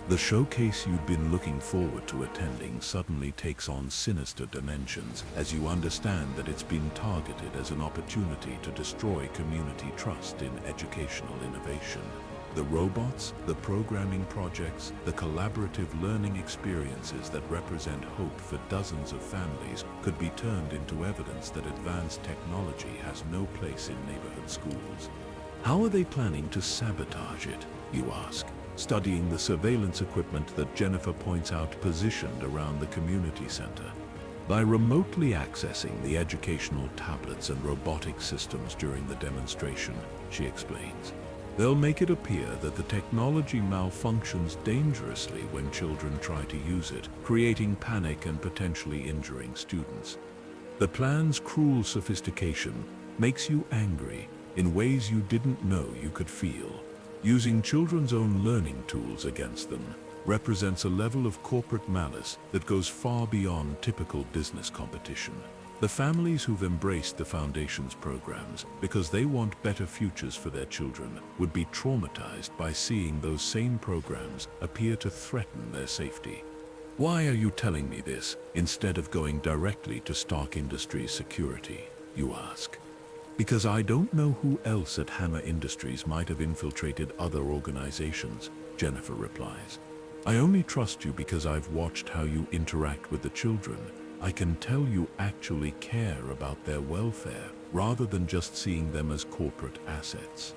The showcase you'd been looking forward to attending suddenly takes on sinister dimensions as you understand that it's been targeted as an opportunity to destroy community trust in educational innovation. The robots, the programming projects, the collaborative learning experiences that represent hope for dozens of families could be turned into evidence that advanced technology has no place in neighborhood schools. How are they planning to sabotage it, you ask, studying the surveillance equipment that Jennifer points out positioned around the community center? By remotely accessing the educational tablets and robotic systems during the demonstration, she explains. They'll make it appear that the technology malfunctions dangerously when children try to use it, creating panic and potentially injuring students. The plan's cruel sophistication makes you angry in ways you didn't know you could feel. Using children's own learning tools against them represents a level of corporate malice that goes far beyond typical business competition. The families who've embraced the Foundation's programs because they want better futures for their children would be traumatized by seeing those same programs appear to threaten their safety. Why are you telling me this instead of going directly to Stark Industries security, you ask? Because I don't know who else at Hammer Industries might have infiltrated other organizations, Jennifer replies. I only trust you because I've watched how you interact with the children. I can tell you actually care about their welfare rather than just seeing them as corporate assets.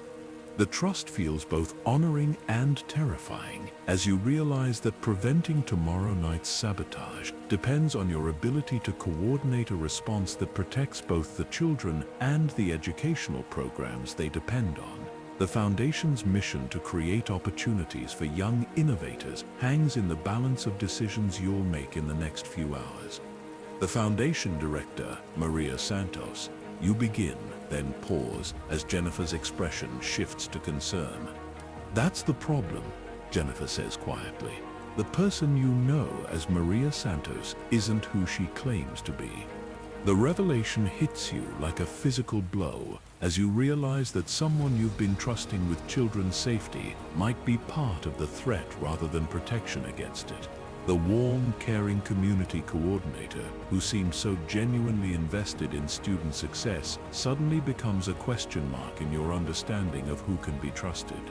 The trust feels both honoring and terrifying as you realize that preventing tomorrow night's sabotage depends on your ability to coordinate a response that protects both the children and the educational programs they depend on. The Foundation's mission to create opportunities for young innovators hangs in the balance of decisions you'll make in the next few hours. The Foundation Director, Maria Santos, you begin, then pause as Jennifer's expression shifts to concern. That's the problem, Jennifer says quietly. The person you know as Maria Santos isn't who she claims to be. The revelation hits you like a physical blow as you realize that someone you've been trusting with children's safety might be part of the threat rather than protection against it. The warm, caring community coordinator who seemed so genuinely invested in student success suddenly becomes a question mark in your understanding of who can be trusted.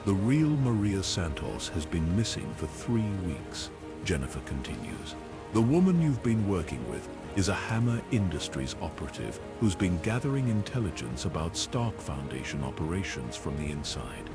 The real Maria Santos has been missing for 3 weeks, Jennifer continues. The woman you've been working with is a Hammer Industries operative who's been gathering intelligence about Stark Foundation operations from the inside.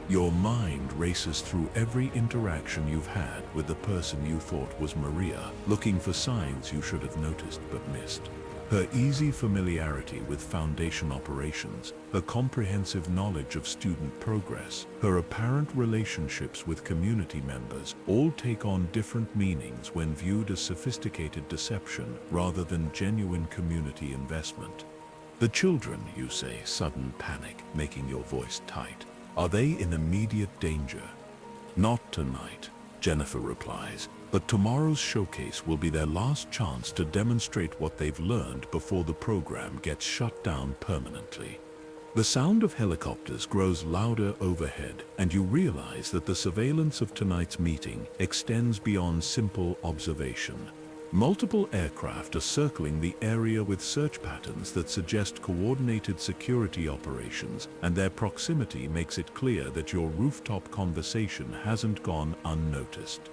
Your mind races through every interaction you've had with the person you thought was Maria, looking for signs you should have noticed but missed. Her easy familiarity with Foundation operations, her comprehensive knowledge of student progress, her apparent relationships with community members all take on different meanings when viewed as sophisticated deception rather than genuine community investment. The children, you say, sudden panic, making your voice tight. Are they in immediate danger? Not tonight, Jennifer replies. But tomorrow's showcase will be their last chance to demonstrate what they've learned before the program gets shut down permanently. The sound of helicopters grows louder overhead, and you realize that the surveillance of tonight's meeting extends beyond simple observation. Multiple aircraft are circling the area with search patterns that suggest coordinated security operations, and their proximity makes it clear that your rooftop conversation hasn't gone unnoticed.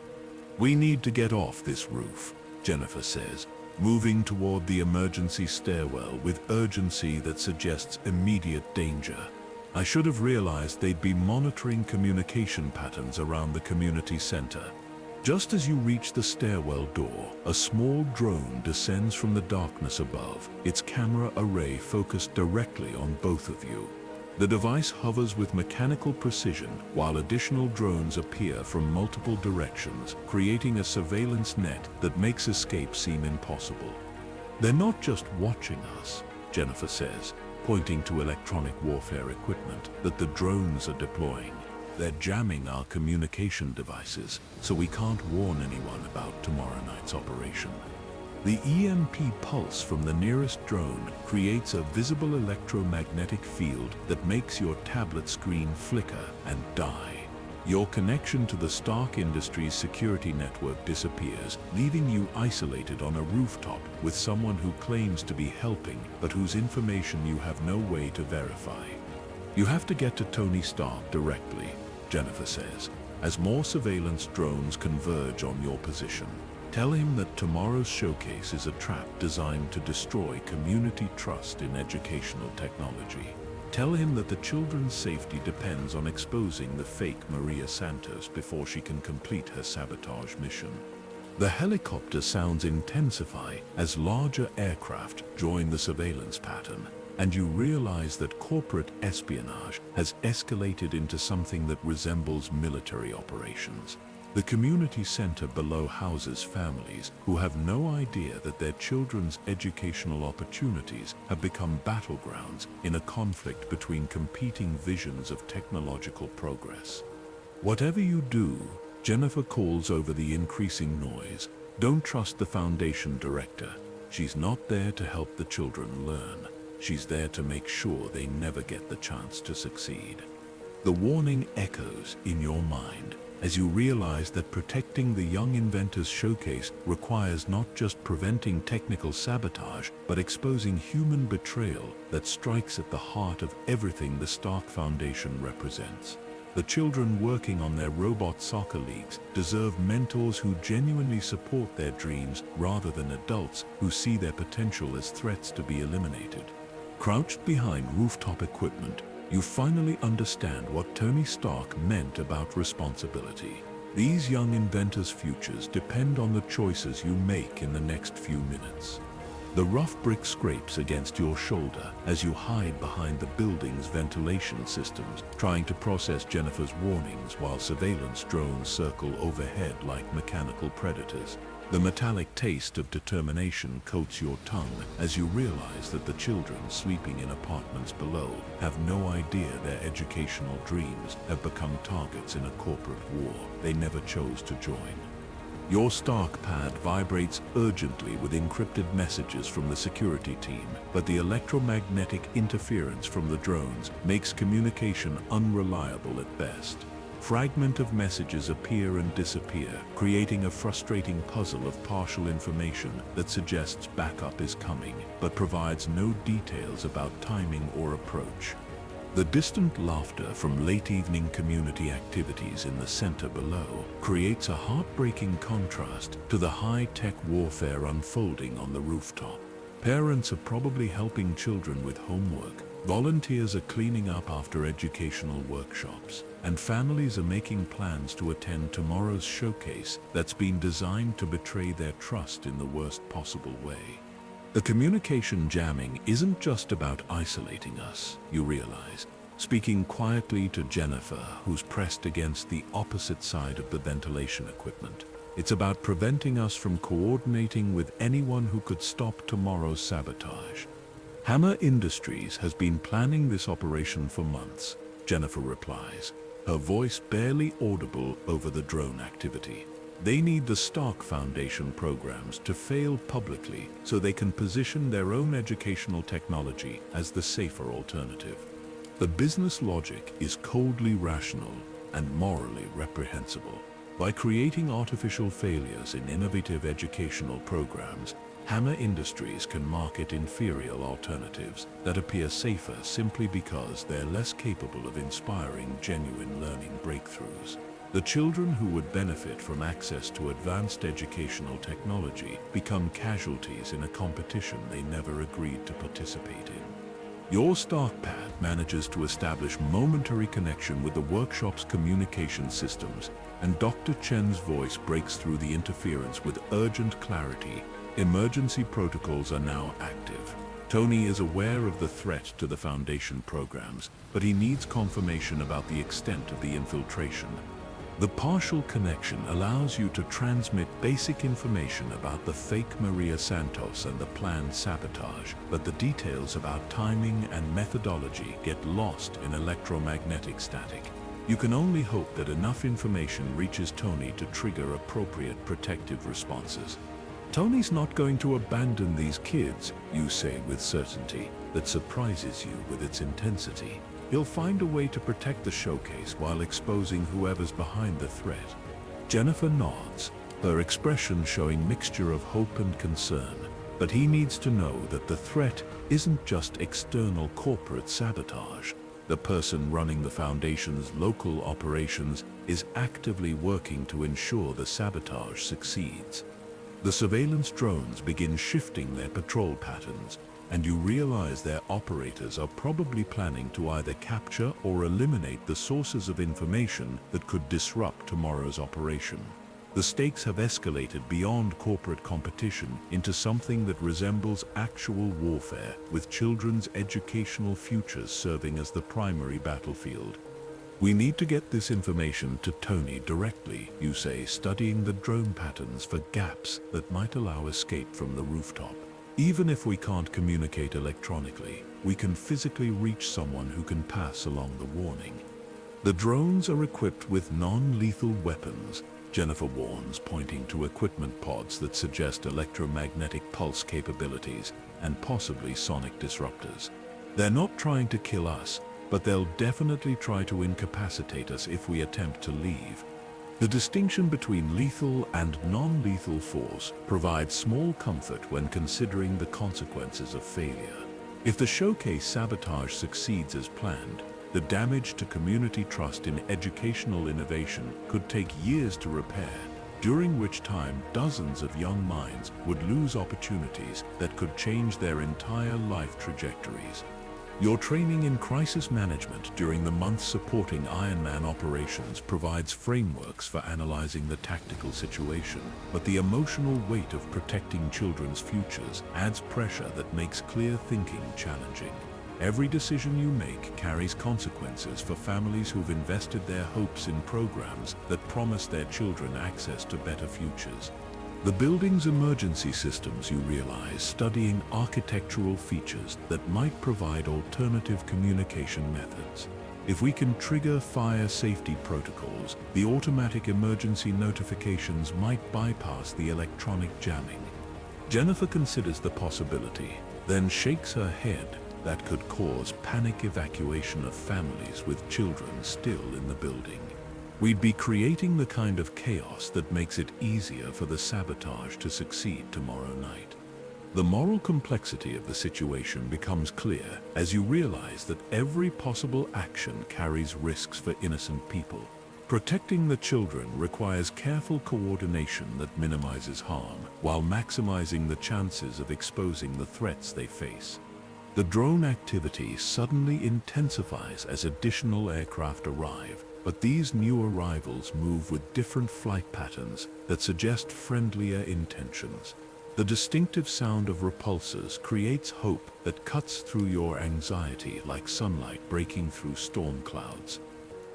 "We need to get off this roof," Jennifer says, moving toward the emergency stairwell with urgency that suggests immediate danger. "I should have realized they'd be monitoring communication patterns around the community center." Just as you reach the stairwell door, a small drone descends from the darkness above, its camera array focused directly on both of you. The device hovers with mechanical precision while additional drones appear from multiple directions, creating a surveillance net that makes escape seem impossible. "They're not just watching us," Jennifer says, pointing to electronic warfare equipment that the drones are deploying. "They're jamming our communication devices, so we can't warn anyone about tomorrow night's operation." The EMP pulse from the nearest drone creates a visible electromagnetic field that makes your tablet screen flicker and die. Your connection to the Stark Industries security network disappears, leaving you isolated on a rooftop with someone who claims to be helping, but whose information you have no way to verify. "You have to get to Tony Stark directly," Jennifer says, as more surveillance drones converge on your position. "Tell him that tomorrow's showcase is a trap designed to destroy community trust in educational technology. Tell him that the children's safety depends on exposing the fake Maria Santos before she can complete her sabotage mission." The helicopter sounds intensify as larger aircraft join the surveillance pattern, and you realize that corporate espionage has escalated into something that resembles military operations. The community center below houses families who have no idea that their children's educational opportunities have become battlegrounds in a conflict between competing visions of technological progress. "Whatever you do," Jennifer calls over the increasing noise, "don't trust the Foundation director. She's not there to help the children learn. She's there to make sure they never get the chance to succeed." The warning echoes in your mind as you realize that protecting the Young Inventors Showcase requires not just preventing technical sabotage, but exposing human betrayal that strikes at the heart of everything the Stark Foundation represents. The children working on their robot soccer leagues deserve mentors who genuinely support their dreams rather than adults who see their potential as threats to be eliminated. Crouched behind rooftop equipment, you finally understand what Tony Stark meant about responsibility. These young inventors' futures depend on the choices you make in the next few minutes. The rough brick scrapes against your shoulder as you hide behind the building's ventilation systems, trying to process Jennifer's warnings while surveillance drones circle overhead like mechanical predators. The metallic taste of determination coats your tongue as you realize that the children sleeping in apartments below have no idea their educational dreams have become targets in a corporate war they never chose to join. Your Stark pad vibrates urgently with encrypted messages from the security team, but the electromagnetic interference from the drones makes communication unreliable at best. Fragments of messages appear and disappear, creating a frustrating puzzle of partial information that suggests backup is coming, but provides no details about timing or approach. The distant laughter from late-evening community activities in the center below creates a heartbreaking contrast to the high-tech warfare unfolding on the rooftop. Parents are probably helping children with homework, volunteers are cleaning up after educational workshops, and families are making plans to attend tomorrow's showcase that's been designed to betray their trust in the worst possible way. The communication jamming isn't just about isolating us, you realize. Speaking quietly to Jennifer, who's pressed against the opposite side of the ventilation equipment. It's about preventing us from coordinating with anyone who could stop tomorrow's sabotage. Hammer Industries has been planning this operation for months, Jennifer replies, her voice barely audible over the drone activity. They need the Stark Foundation programs to fail publicly so they can position their own educational technology as the safer alternative. The business logic is coldly rational and morally reprehensible. By creating artificial failures in innovative educational programs, Hammer Industries can market inferior alternatives that appear safer simply because they're less capable of inspiring genuine learning breakthroughs. The children who would benefit from access to advanced educational technology become casualties in a competition they never agreed to participate in. Your StarkPad manages to establish momentary connection with the workshop's communication systems, and Dr. Chen's voice breaks through the interference with urgent clarity. Emergency protocols are now active. Tony is aware of the threat to the Foundation programs, but he needs confirmation about the extent of the infiltration. The partial connection allows you to transmit basic information about the fake Maria Santos and the planned sabotage, but the details about timing and methodology get lost in electromagnetic static. You can only hope that enough information reaches Tony to trigger appropriate protective responses. Tony's not going to abandon these kids, you say with certainty that surprises you with its intensity. He'll find a way to protect the showcase while exposing whoever's behind the threat. Jennifer nods, her expression showing mixture of hope and concern, but he needs to know that the threat isn't just external corporate sabotage. The person running the Foundation's local operations is actively working to ensure the sabotage succeeds. The surveillance drones begin shifting their patrol patterns, and you realize their operators are probably planning to either capture or eliminate the sources of information that could disrupt tomorrow's operation. The stakes have escalated beyond corporate competition into something that resembles actual warfare, with children's educational futures serving as the primary battlefield. We need to get this information to Tony directly, you say, studying the drone patterns for gaps that might allow escape from the rooftop. Even if we can't communicate electronically, we can physically reach someone who can pass along the warning. The drones are equipped with non-lethal weapons, Jennifer warns, pointing to equipment pods that suggest electromagnetic pulse capabilities and possibly sonic disruptors. They're not trying to kill us, but they'll definitely try to incapacitate us if we attempt to leave. The distinction between lethal and non-lethal force provides small comfort when considering the consequences of failure. If the showcase sabotage succeeds as planned, the damage to community trust in educational innovation could take years to repair, during which time dozens of young minds would lose opportunities that could change their entire life trajectories. Your training in crisis management during the months supporting Iron Man operations provides frameworks for analyzing the tactical situation, but the emotional weight of protecting children's futures adds pressure that makes clear thinking challenging. Every decision you make carries consequences for families who've invested their hopes in programs that promise their children access to better futures. The building's emergency systems, you realize, studying architectural features that might provide alternative communication methods. If we can trigger fire safety protocols, the automatic emergency notifications might bypass the electronic jamming. Jennifer considers the possibility, then shakes her head. That could cause panic evacuation of families with children still in the building. We'd be creating the kind of chaos that makes it easier for the sabotage to succeed tomorrow night. The moral complexity of the situation becomes clear as you realize that every possible action carries risks for innocent people. Protecting the children requires careful coordination that minimizes harm, while maximizing the chances of exposing the threats they face. The drone activity suddenly intensifies as additional aircraft arrive, but these new arrivals move with different flight patterns that suggest friendlier intentions. The distinctive sound of repulsors creates hope that cuts through your anxiety like sunlight breaking through storm clouds.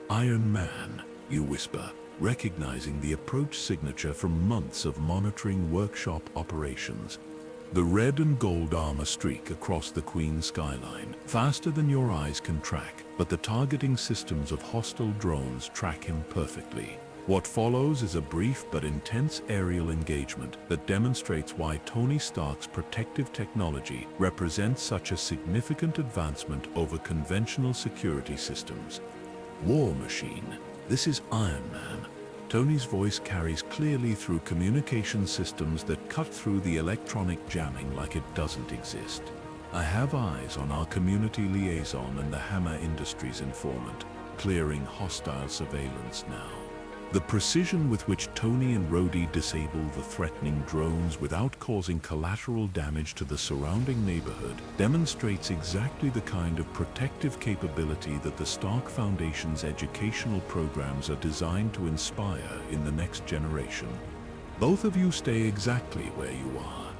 Iron Man, you whisper, recognizing the approach signature from months of monitoring workshop operations. The red and gold armor streak across the Queen's skyline, faster than your eyes can track, but the targeting systems of hostile drones track him perfectly. What follows is a brief but intense aerial engagement that demonstrates why Tony Stark's protective technology represents such a significant advancement over conventional security systems. War Machine. This is Iron Man. Tony's voice carries clearly through communication systems that cut through the electronic jamming like it doesn't exist. I have eyes on our community liaison and the Hammer Industries informant, clearing hostile surveillance now. The precision with which Tony and Rhodey disable the threatening drones without causing collateral damage to the surrounding neighborhood demonstrates exactly the kind of protective capability that the Stark Foundation's educational programs are designed to inspire in the next generation. Both of you stay exactly where you are.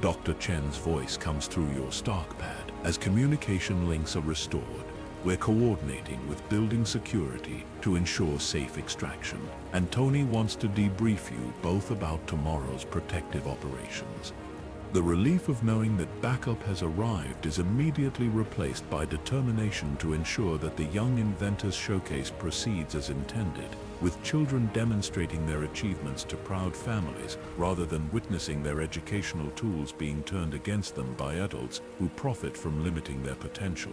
Dr. Chen's voice comes through your Stark pad as communication links are restored. We're coordinating with building security to ensure safe extraction, and Tony wants to debrief you both about tomorrow's protective operations. The relief of knowing that backup has arrived is immediately replaced by determination to ensure that the Young Inventors Showcase proceeds as intended, with children demonstrating their achievements to proud families rather than witnessing their educational tools being turned against them by adults who profit from limiting their potential.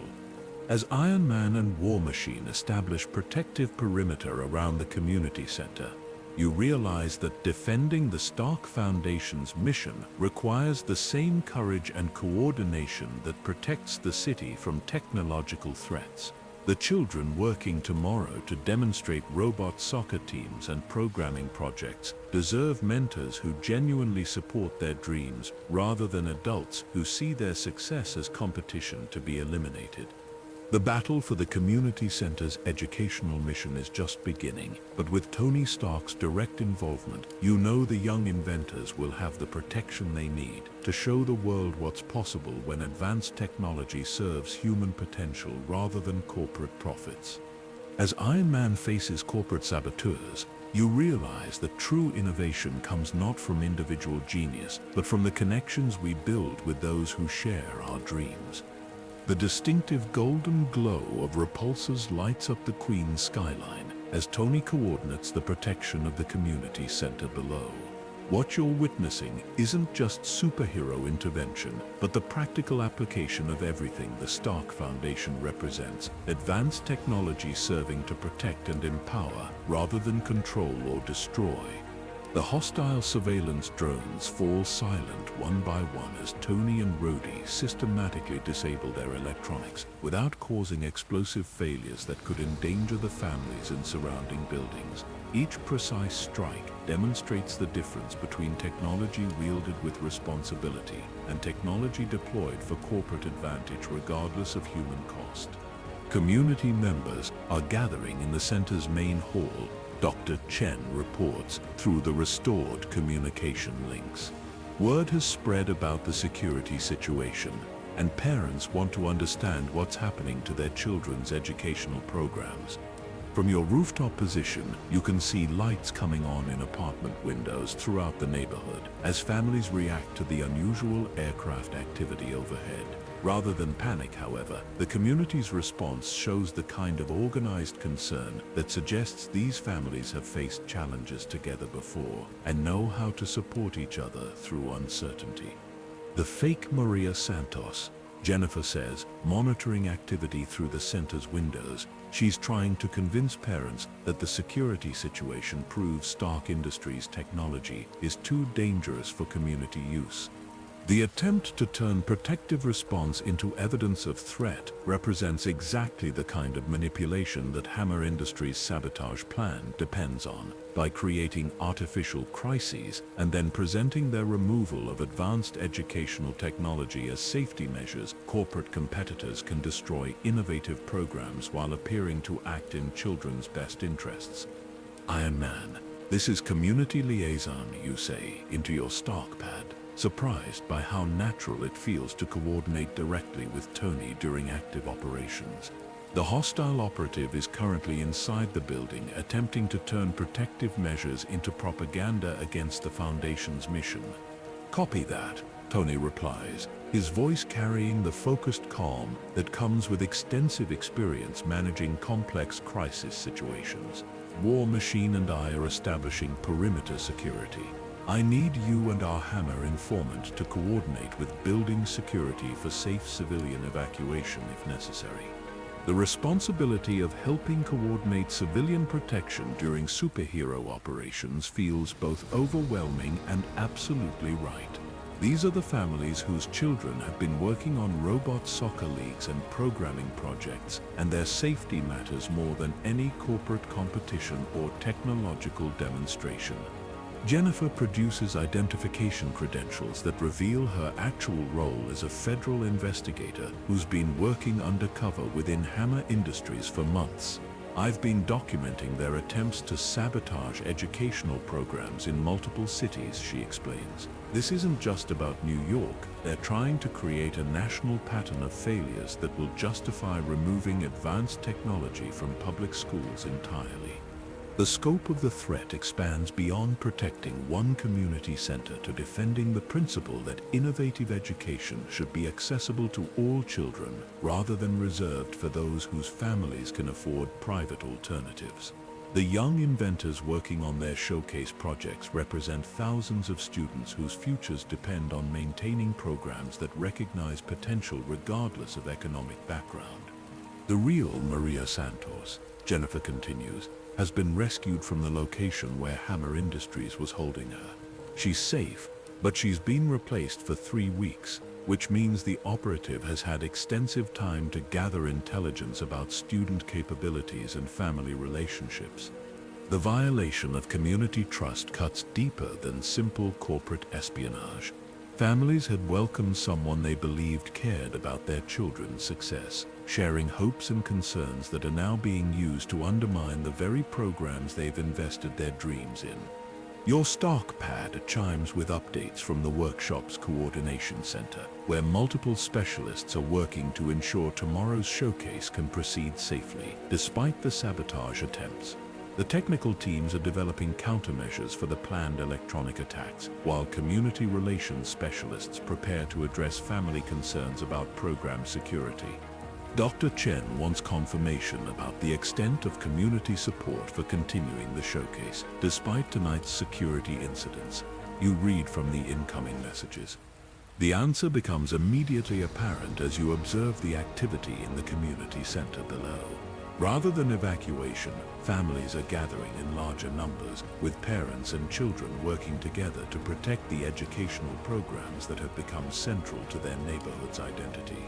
As Iron Man and War Machine establish protective perimeter around the community center, you realize that defending the Stark Foundation's mission requires the same courage and coordination that protects the city from technological threats. The children working tomorrow to demonstrate robot soccer teams and programming projects deserve mentors who genuinely support their dreams rather than adults who see their success as competition to be eliminated. The battle for the community center's educational mission is just beginning, but with Tony Stark's direct involvement, you know the young inventors will have the protection they need to show the world what's possible when advanced technology serves human potential rather than corporate profits. As Iron Man faces corporate saboteurs, you realize that true innovation comes not from individual genius, but from the connections we build with those who share our dreams. The distinctive golden glow of repulsors lights up the Queen's skyline as Tony coordinates the protection of the community center below. What you're witnessing isn't just superhero intervention, but the practical application of everything the Stark Foundation represents, advanced technology serving to protect and empower rather than control or destroy. The hostile surveillance drones fall silent one by one as Tony and Rhodey systematically disable their electronics without causing explosive failures that could endanger the families in surrounding buildings. Each precise strike demonstrates the difference between technology wielded with responsibility and technology deployed for corporate advantage regardless of human cost. Community members are gathering in the center's main hall. Dr. Chen reports through the restored communication links. Word has spread about the security situation, and parents want to understand what's happening to their children's educational programs. From your rooftop position, you can see lights coming on in apartment windows throughout the neighborhood as families react to the unusual aircraft activity overhead. Rather than panic, however, the community's response shows the kind of organized concern that suggests these families have faced challenges together before and know how to support each other through uncertainty. The fake Maria Santos, Jennifer says, monitoring activity through the center's windows. She's trying to convince parents that the security situation proves Stark Industries' technology is too dangerous for community use. The attempt to turn protective response into evidence of threat represents exactly the kind of manipulation that Hammer Industries' sabotage plan depends on. By creating artificial crises and then presenting their removal of advanced educational technology as safety measures, corporate competitors can destroy innovative programs while appearing to act in children's best interests. Iron Man, this is community liaison, you say, into your Stark pad, surprised by how natural it feels to coordinate directly with Tony during active operations. The hostile operative is currently inside the building, attempting to turn protective measures into propaganda against the Foundation's mission. Copy that. Tony replies, his voice carrying the focused calm that comes with extensive experience managing complex crisis situations. War Machine and I are establishing perimeter security. I need you and our Hammer informant to coordinate with building security for safe civilian evacuation if necessary. The responsibility of helping coordinate civilian protection during superhero operations feels both overwhelming and absolutely right. These are the families whose children have been working on robot soccer leagues and programming projects, and their safety matters more than any corporate competition or technological demonstration. Jennifer produces identification credentials that reveal her actual role as a federal investigator who's been working undercover within Hammer Industries for months. I've been documenting their attempts to sabotage educational programs in multiple cities, she explains. This isn't just about New York. They're trying to create a national pattern of failures that will justify removing advanced technology from public schools entirely. The scope of the threat expands beyond protecting one community center to defending the principle that innovative education should be accessible to all children rather than reserved for those whose families can afford private alternatives. The young inventors working on their showcase projects represent thousands of students whose futures depend on maintaining programs that recognize potential regardless of economic background. The real Maria Santos, Jennifer continues, has been rescued from the location where Hammer Industries was holding her. She's safe, but she's been replaced for 3 weeks, which means the operative has had extensive time to gather intelligence about student capabilities and family relationships. The violation of community trust cuts deeper than simple corporate espionage. Families had welcomed someone they believed cared about their children's success, sharing hopes and concerns that are now being used to undermine the very programs they've invested their dreams in. Your stock pad chimes with updates from the workshop's coordination center, where multiple specialists are working to ensure tomorrow's showcase can proceed safely, despite the sabotage attempts. The technical teams are developing countermeasures for the planned electronic attacks, while community relations specialists prepare to address family concerns about program security. Dr. Chen wants confirmation about the extent of community support for continuing the showcase, despite tonight's security incidents. You read from the incoming messages. The answer becomes immediately apparent as you observe the activity in the community center below. Rather than evacuation, families are gathering in larger numbers, with parents and children working together to protect the educational programs that have become central to their neighborhood's identity.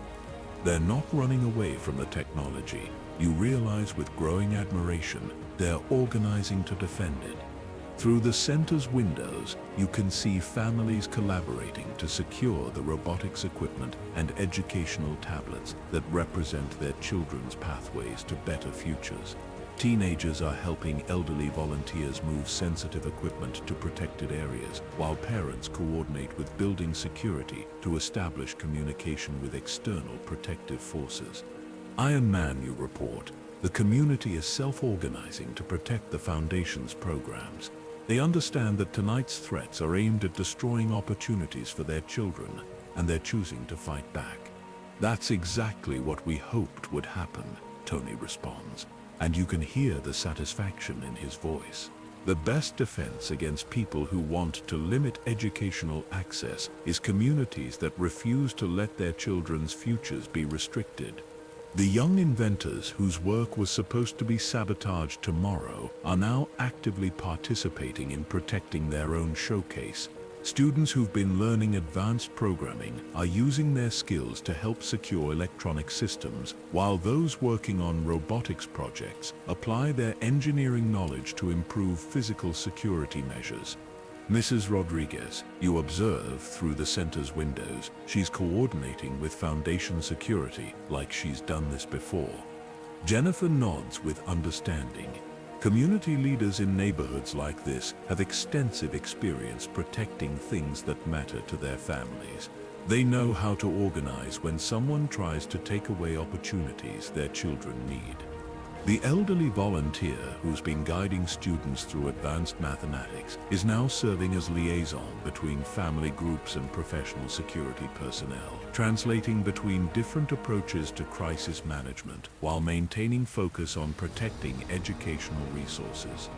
They're not running away from the technology. You realize with growing admiration, they're organizing to defend it. Through the center's windows, you can see families collaborating to secure the robotics equipment and educational tablets that represent their children's pathways to better futures. Teenagers are helping elderly volunteers move sensitive equipment to protected areas, while parents coordinate with building security to establish communication with external protective forces. Iron Man, you report, the community is self-organizing to protect the Foundation's programs. They understand that tonight's threats are aimed at destroying opportunities for their children, and they're choosing to fight back. That's exactly what we hoped would happen, Tony responds, and you can hear the satisfaction in his voice. The best defense against people who want to limit educational access is communities that refuse to let their children's futures be restricted. The young inventors whose work was supposed to be sabotaged tomorrow are now actively participating in protecting their own showcase. Students who've been learning advanced programming are using their skills to help secure electronic systems, while those working on robotics projects apply their engineering knowledge to improve physical security measures. Mrs. Rodriguez, you observe through the center's windows, she's coordinating with Foundation security like she's done this before. Jennifer nods with understanding. Community leaders in neighborhoods like this have extensive experience protecting things that matter to their families. They know how to organize when someone tries to take away opportunities their children need. The elderly volunteer who's been guiding students through advanced mathematics is now serving as liaison between family groups and professional security personnel, translating between different approaches to crisis management while maintaining focus on protecting educational resources.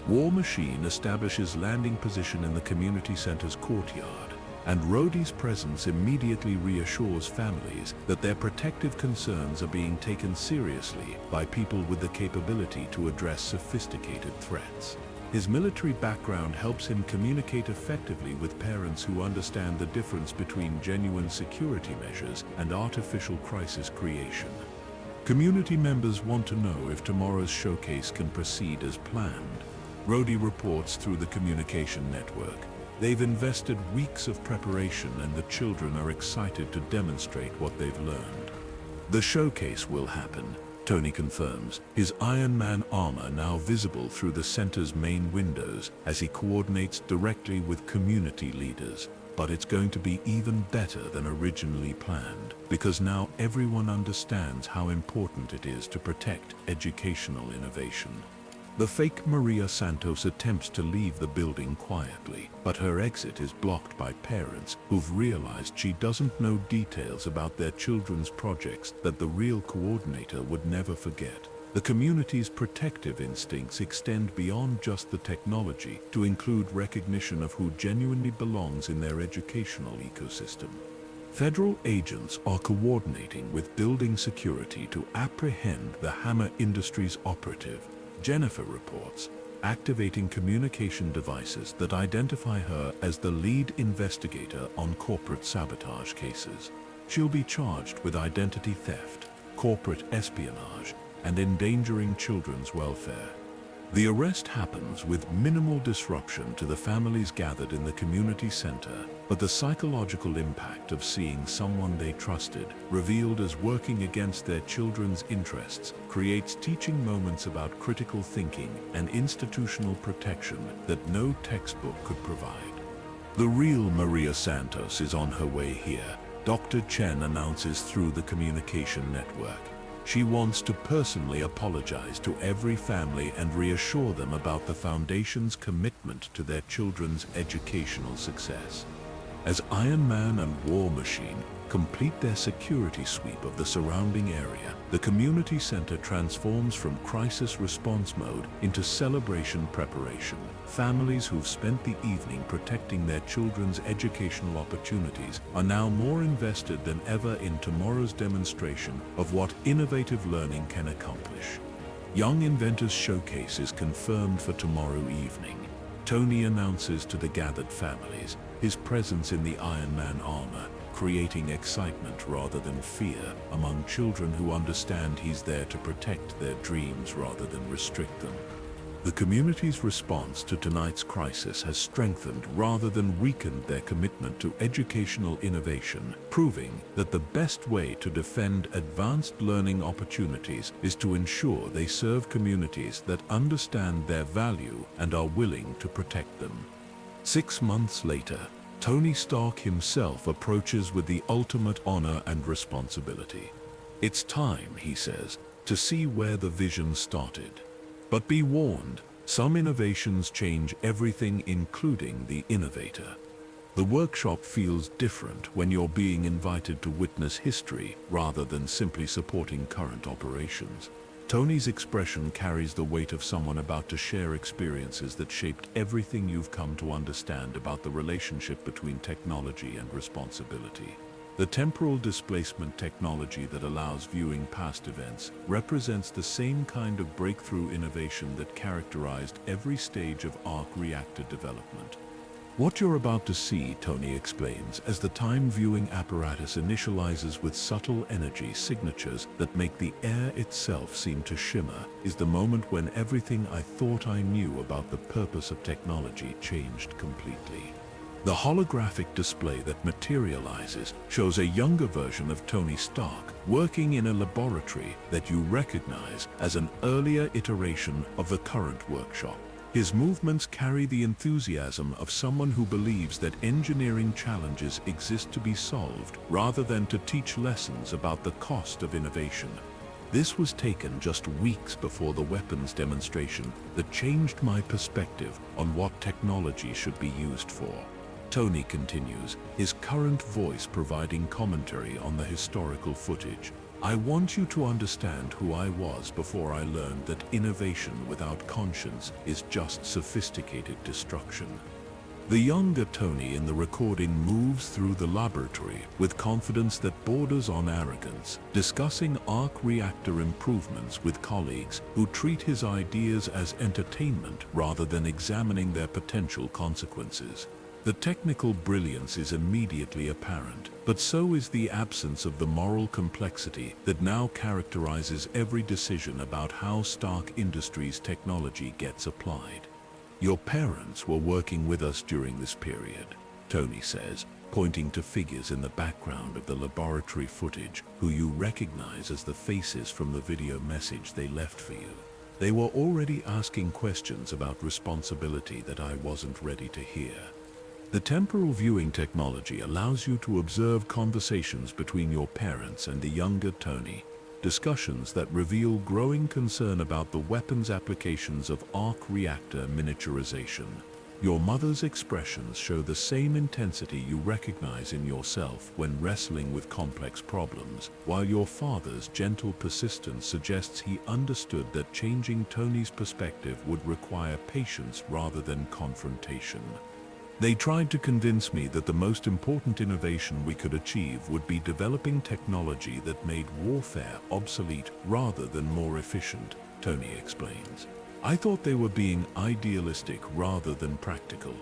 War Machine establishes landing position in the community center's courtyard, and Rhodey's presence immediately reassures families that their protective concerns are being taken seriously by people with the capability to address sophisticated threats. His military background helps him communicate effectively with parents who understand the difference between genuine security measures and artificial crisis creation. Community members want to know if tomorrow's showcase can proceed as planned. Rhodey reports through the communication network. They've invested weeks of preparation and the children are excited to demonstrate what they've learned. The showcase will happen, Tony confirms, his Iron Man armor now visible through the center's main windows as he coordinates directly with community leaders. But it's going to be even better than originally planned, because now everyone understands how important it is to protect educational innovation. The fake Maria Santos attempts to leave the building quietly, but her exit is blocked by parents who've realized she doesn't know details about their children's projects that the real coordinator would never forget. The community's protective instincts extend beyond just the technology to include recognition of who genuinely belongs in their educational ecosystem. Federal agents are coordinating with building security to apprehend the Hammer Industries operative, Jennifer reports, activating communication devices that identify her as the lead investigator on corporate sabotage cases. She'll be charged with identity theft, corporate espionage, and endangering children's welfare. The arrest happens with minimal disruption to the families gathered in the community center, but the psychological impact of seeing someone they trusted revealed as working against their children's interests creates teaching moments about critical thinking and institutional protection that no textbook could provide. The real Maria Santos is on her way here, Dr. Chen announces through the communication network. She wants to personally apologize to every family and reassure them about the Foundation's commitment to their children's educational success. As Iron Man and War Machine complete their security sweep of the surrounding area, the community center transforms from crisis response mode into celebration preparation. Families who've spent the evening protecting their children's educational opportunities are now more invested than ever in tomorrow's demonstration of what innovative learning can accomplish. Young Inventors Showcase is confirmed for tomorrow evening. Tony announces to the gathered families his presence in the Iron Man armor, creating excitement rather than fear among children who understand he's there to protect their dreams rather than restrict them. The community's response to tonight's crisis has strengthened rather than weakened their commitment to educational innovation, proving that the best way to defend advanced learning opportunities is to ensure they serve communities that understand their value and are willing to protect them. 6 months later, Tony Stark himself approaches with the ultimate honor and responsibility. It's time, he says, to see where the vision started. But be warned, some innovations change everything, including the innovator. The workshop feels different when you're being invited to witness history rather than simply supporting current operations. Tony's expression carries the weight of someone about to share experiences that shaped everything you've come to understand about the relationship between technology and responsibility. The temporal displacement technology that allows viewing past events represents the same kind of breakthrough innovation that characterized every stage of arc reactor development. What you're about to see, Tony explains, as the time-viewing apparatus initializes with subtle energy signatures that make the air itself seem to shimmer, is the moment when everything I thought I knew about the purpose of technology changed completely. The holographic display that materializes shows a younger version of Tony Stark working in a laboratory that you recognize as an earlier iteration of the current workshop. His movements carry the enthusiasm of someone who believes that engineering challenges exist to be solved rather than to teach lessons about the cost of innovation. This was taken just weeks before the weapons demonstration that changed my perspective on what technology should be used for. Tony continues, his current voice providing commentary on the historical footage. I want you to understand who I was before I learned that innovation without conscience is just sophisticated destruction. The younger Tony in the recording moves through the laboratory with confidence that borders on arrogance, discussing arc reactor improvements with colleagues who treat his ideas as entertainment rather than examining their potential consequences. The technical brilliance is immediately apparent, but so is the absence of the moral complexity that now characterizes every decision about how Stark Industries' technology gets applied. Your parents were working with us during this period, Tony says, pointing to figures in the background of the laboratory footage who you recognize as the faces from the video message they left for you. They were already asking questions about responsibility that I wasn't ready to hear. The temporal viewing technology allows you to observe conversations between your parents and the younger Tony, discussions that reveal growing concern about the weapons applications of arc reactor miniaturization. Your mother's expressions show the same intensity you recognize in yourself when wrestling with complex problems, while your father's gentle persistence suggests he understood that changing Tony's perspective would require patience rather than confrontation. They tried to convince me that the most important innovation we could achieve would be developing technology that made warfare obsolete rather than more efficient, Tony explains. I thought they were being idealistic rather than practical.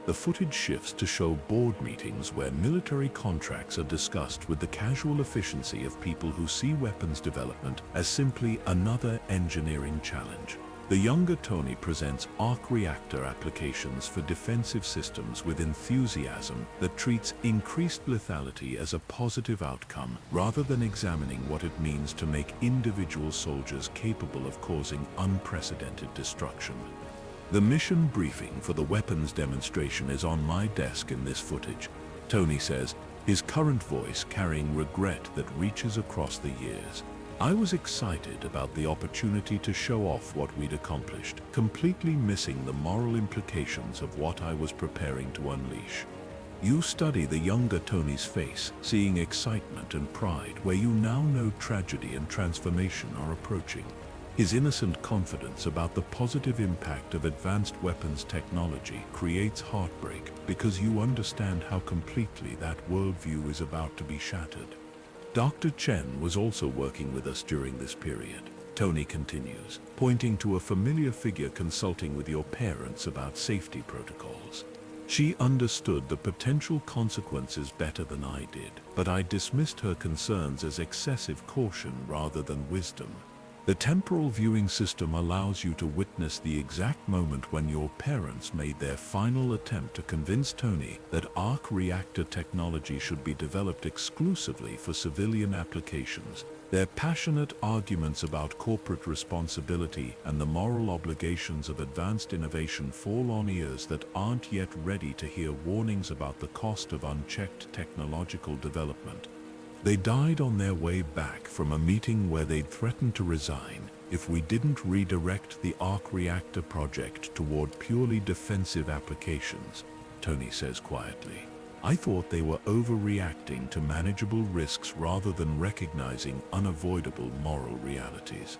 The footage shifts to show board meetings where military contracts are discussed with the casual efficiency of people who see weapons development as simply another engineering challenge. The younger Tony presents arc reactor applications for defensive systems with enthusiasm that treats increased lethality as a positive outcome rather than examining what it means to make individual soldiers capable of causing unprecedented destruction. The mission briefing for the weapons demonstration is on my desk in this footage, Tony says, his current voice carrying regret that reaches across the years. I was excited about the opportunity to show off what we'd accomplished, completely missing the moral implications of what I was preparing to unleash. You study the younger Tony's face, seeing excitement and pride where you now know tragedy and transformation are approaching. His innocent confidence about the positive impact of advanced weapons technology creates heartbreak because you understand how completely that worldview is about to be shattered. Dr. Chen was also working with us during this period, Tony continues, pointing to a familiar figure consulting with your parents about safety protocols. She understood the potential consequences better than I did, but I dismissed her concerns as excessive caution rather than wisdom. The temporal viewing system allows you to witness the exact moment when your parents made their final attempt to convince Tony that arc reactor technology should be developed exclusively for civilian applications. Their passionate arguments about corporate responsibility and the moral obligations of advanced innovation fall on ears that aren't yet ready to hear warnings about the cost of unchecked technological development. They died on their way back from a meeting where they'd threatened to resign if we didn't redirect the arc reactor project toward purely defensive applications, Tony says quietly. I thought they were overreacting to manageable risks rather than recognizing unavoidable moral realities.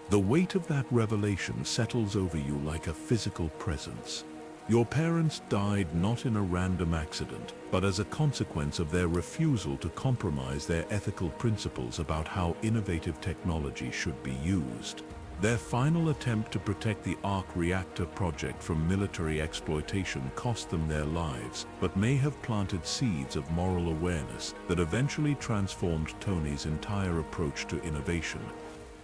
The weight of that revelation settles over you like a physical presence. Your parents died not in a random accident, but as a consequence of their refusal to compromise their ethical principles about how innovative technology should be used. Their final attempt to protect the arc reactor project from military exploitation cost them their lives, but may have planted seeds of moral awareness that eventually transformed Tony's entire approach to innovation.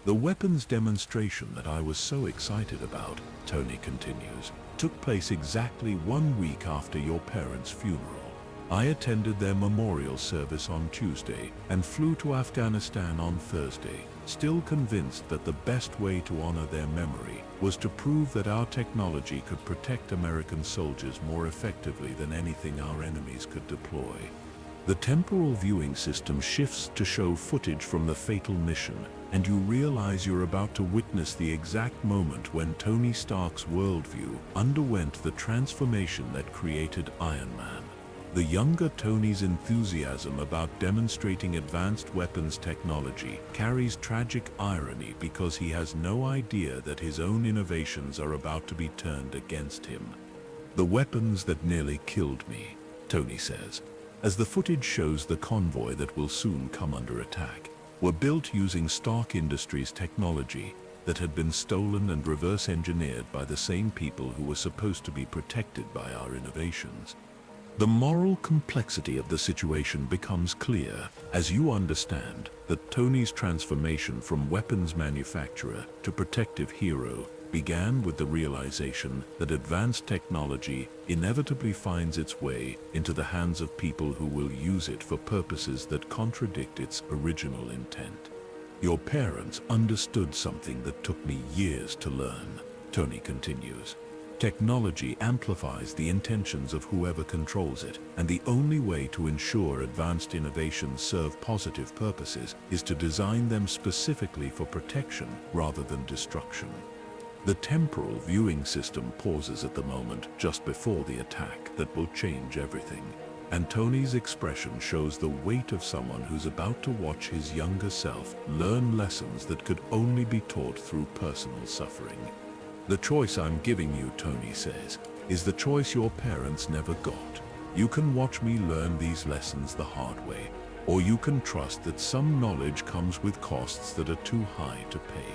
The weapons demonstration that I was so excited about, Tony continues, took place exactly 1 week after your parents' funeral. I attended their memorial service on Tuesday and flew to Afghanistan on Thursday, still convinced that the best way to honor their memory was to prove that our technology could protect American soldiers more effectively than anything our enemies could deploy. The temporal viewing system shifts to show footage from the fatal mission, and you realize you're about to witness the exact moment when Tony Stark's worldview underwent the transformation that created Iron Man. The younger Tony's enthusiasm about demonstrating advanced weapons technology carries tragic irony because he has no idea that his own innovations are about to be turned against him. "The weapons that nearly killed me," Tony says, as the footage shows the convoy that will soon come under attack, were built using Stark Industries technology that had been stolen and reverse-engineered by the same people who were supposed to be protected by our innovations. The moral complexity of the situation becomes clear as you understand that Tony's transformation from weapons manufacturer to protective hero began with the realization that advanced technology inevitably finds its way into the hands of people who will use it for purposes that contradict its original intent. "Your parents understood something that took me years to learn," Tony continues. "Technology amplifies the intentions of whoever controls it, and the only way to ensure advanced innovations serve positive purposes is to design them specifically for protection rather than destruction." The temporal viewing system pauses at the moment just before the attack that will change everything, and Tony's expression shows the weight of someone who's about to watch his younger self learn lessons that could only be taught through personal suffering. "The choice I'm giving you," Tony says, "is the choice your parents never got. You can watch me learn these lessons the hard way, or you can trust that some knowledge comes with costs that are too high to pay."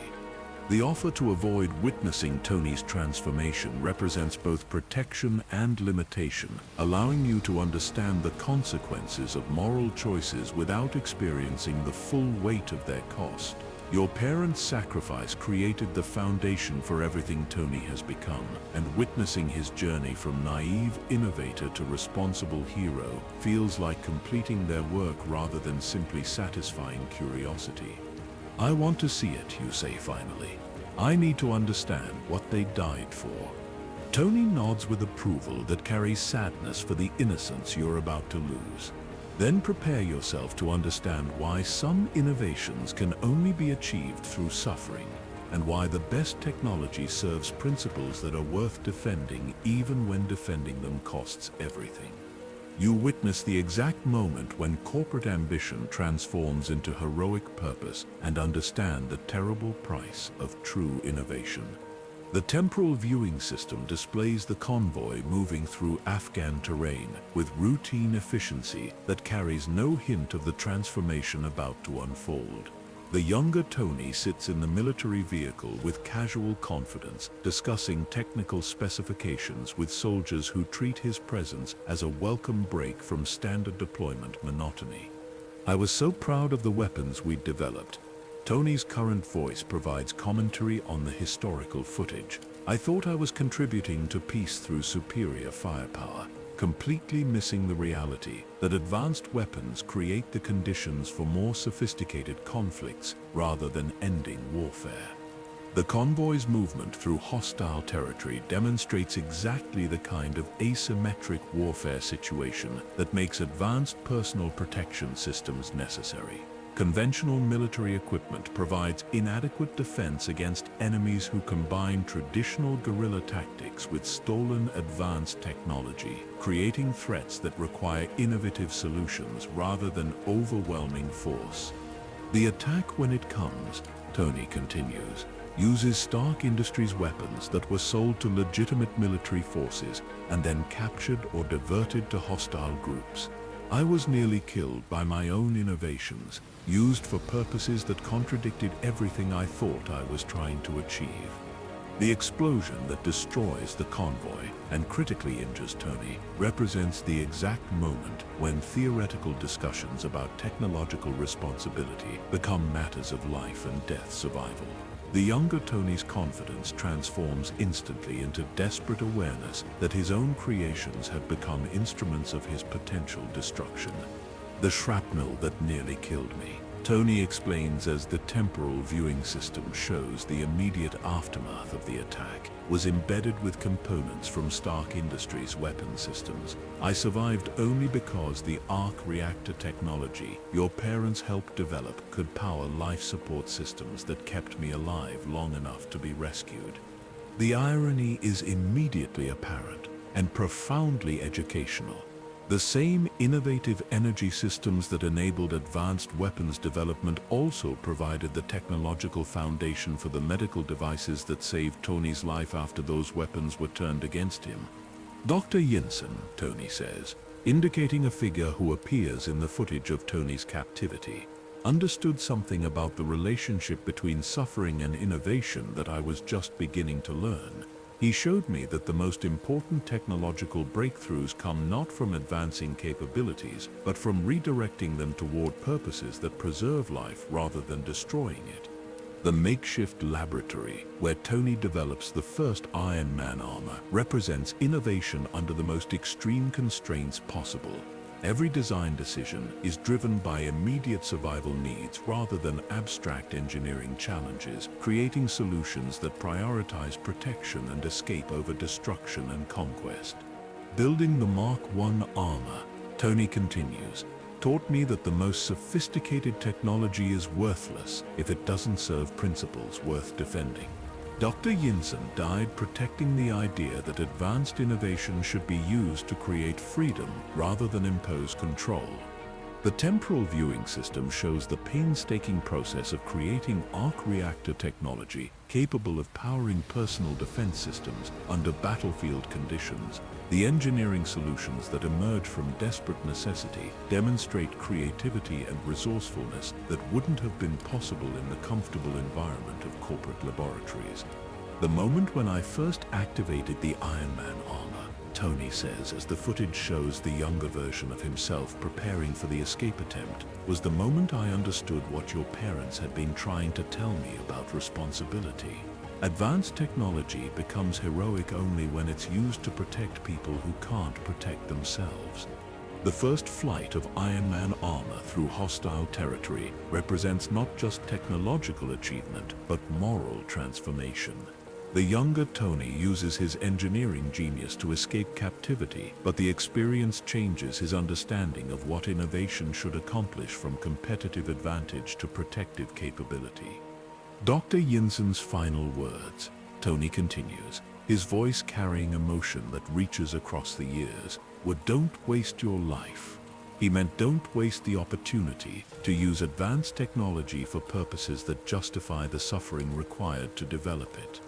The offer to avoid witnessing Tony's transformation represents both protection and limitation, allowing you to understand the consequences of moral choices without experiencing the full weight of their cost. Your parents' sacrifice created the foundation for everything Tony has become, and witnessing his journey from naive innovator to responsible hero feels like completing their work rather than simply satisfying curiosity. "I want to see it," you say finally. "I need to understand what they died for." Tony nods with approval that carries sadness for the innocence you're about to lose. Then prepare yourself to understand why some innovations can only be achieved through suffering, and why the best technology serves principles that are worth defending even when defending them costs everything. You witness the exact moment when corporate ambition transforms into heroic purpose and understand the terrible price of true innovation. The temporal viewing system displays the convoy moving through Afghan terrain with routine efficiency that carries no hint of the transformation about to unfold. The younger Tony sits in the military vehicle with casual confidence, discussing technical specifications with soldiers who treat his presence as a welcome break from standard deployment monotony. "I was so proud of the weapons we'd developed." Tony's current voice provides commentary on the historical footage. "I thought I was contributing to peace through superior firepower, completely missing the reality that advanced weapons create the conditions for more sophisticated conflicts rather than ending warfare." The convoy's movement through hostile territory demonstrates exactly the kind of asymmetric warfare situation that makes advanced personal protection systems necessary. Conventional military equipment provides inadequate defense against enemies who combine traditional guerrilla tactics with stolen advanced technology, creating threats that require innovative solutions rather than overwhelming force. "The attack, when it comes," Tony continues, "uses Stark Industries weapons that were sold to legitimate military forces and then captured or diverted to hostile groups. I was nearly killed by my own innovations, used for purposes that contradicted everything I thought I was trying to achieve." The explosion that destroys the convoy and critically injures Tony represents the exact moment when theoretical discussions about technological responsibility become matters of life and death survival. The younger Tony's confidence transforms instantly into desperate awareness that his own creations had become instruments of his potential destruction. "The shrapnel that nearly killed me," Tony explains as the temporal viewing system shows the immediate aftermath of the attack was embedded with components from Stark Industries' weapon systems. I survived only because the arc reactor technology your parents helped develop could power life support systems that kept me alive long enough to be rescued. The irony is immediately apparent and profoundly educational. The same innovative energy systems that enabled advanced weapons development also provided the technological foundation for the medical devices that saved Tony's life after those weapons were turned against him. Dr. Yinsen, Tony says, indicating a figure who appears in the footage of Tony's captivity, understood something about the relationship between suffering and innovation that I was just beginning to learn. He showed me that the most important technological breakthroughs come not from advancing capabilities, but from redirecting them toward purposes that preserve life rather than destroying it. The makeshift laboratory, where Tony develops the first Iron Man armor, represents innovation under the most extreme constraints possible. Every design decision is driven by immediate survival needs rather than abstract engineering challenges, creating solutions that prioritize protection and escape over destruction and conquest. Building the Mark I armor, Tony continues, taught me that the most sophisticated technology is worthless if it doesn't serve principles worth defending. Dr. Yinsen died protecting the idea that advanced innovation should be used to create freedom rather than impose control. The temporal viewing system shows the painstaking process of creating arc reactor technology capable of powering personal defense systems under battlefield conditions. The engineering solutions that emerge from desperate necessity demonstrate creativity and resourcefulness that wouldn't have been possible in the comfortable environment of corporate laboratories. The moment when I first activated the Iron Man armor, Tony says as the footage shows the younger version of himself preparing for the escape attempt, was the moment I understood what your parents had been trying to tell me about responsibility. Advanced technology becomes heroic only when it's used to protect people who can't protect themselves. The first flight of Iron Man armor through hostile territory represents not just technological achievement, but moral transformation. The younger Tony uses his engineering genius to escape captivity, but the experience changes his understanding of what innovation should accomplish from competitive advantage to protective capability. Dr. Yinsen's final words, Tony continues, his voice carrying emotion that reaches across the years, were "Don't waste your life." He meant don't waste the opportunity to use advanced technology for purposes that justify the suffering required to develop it.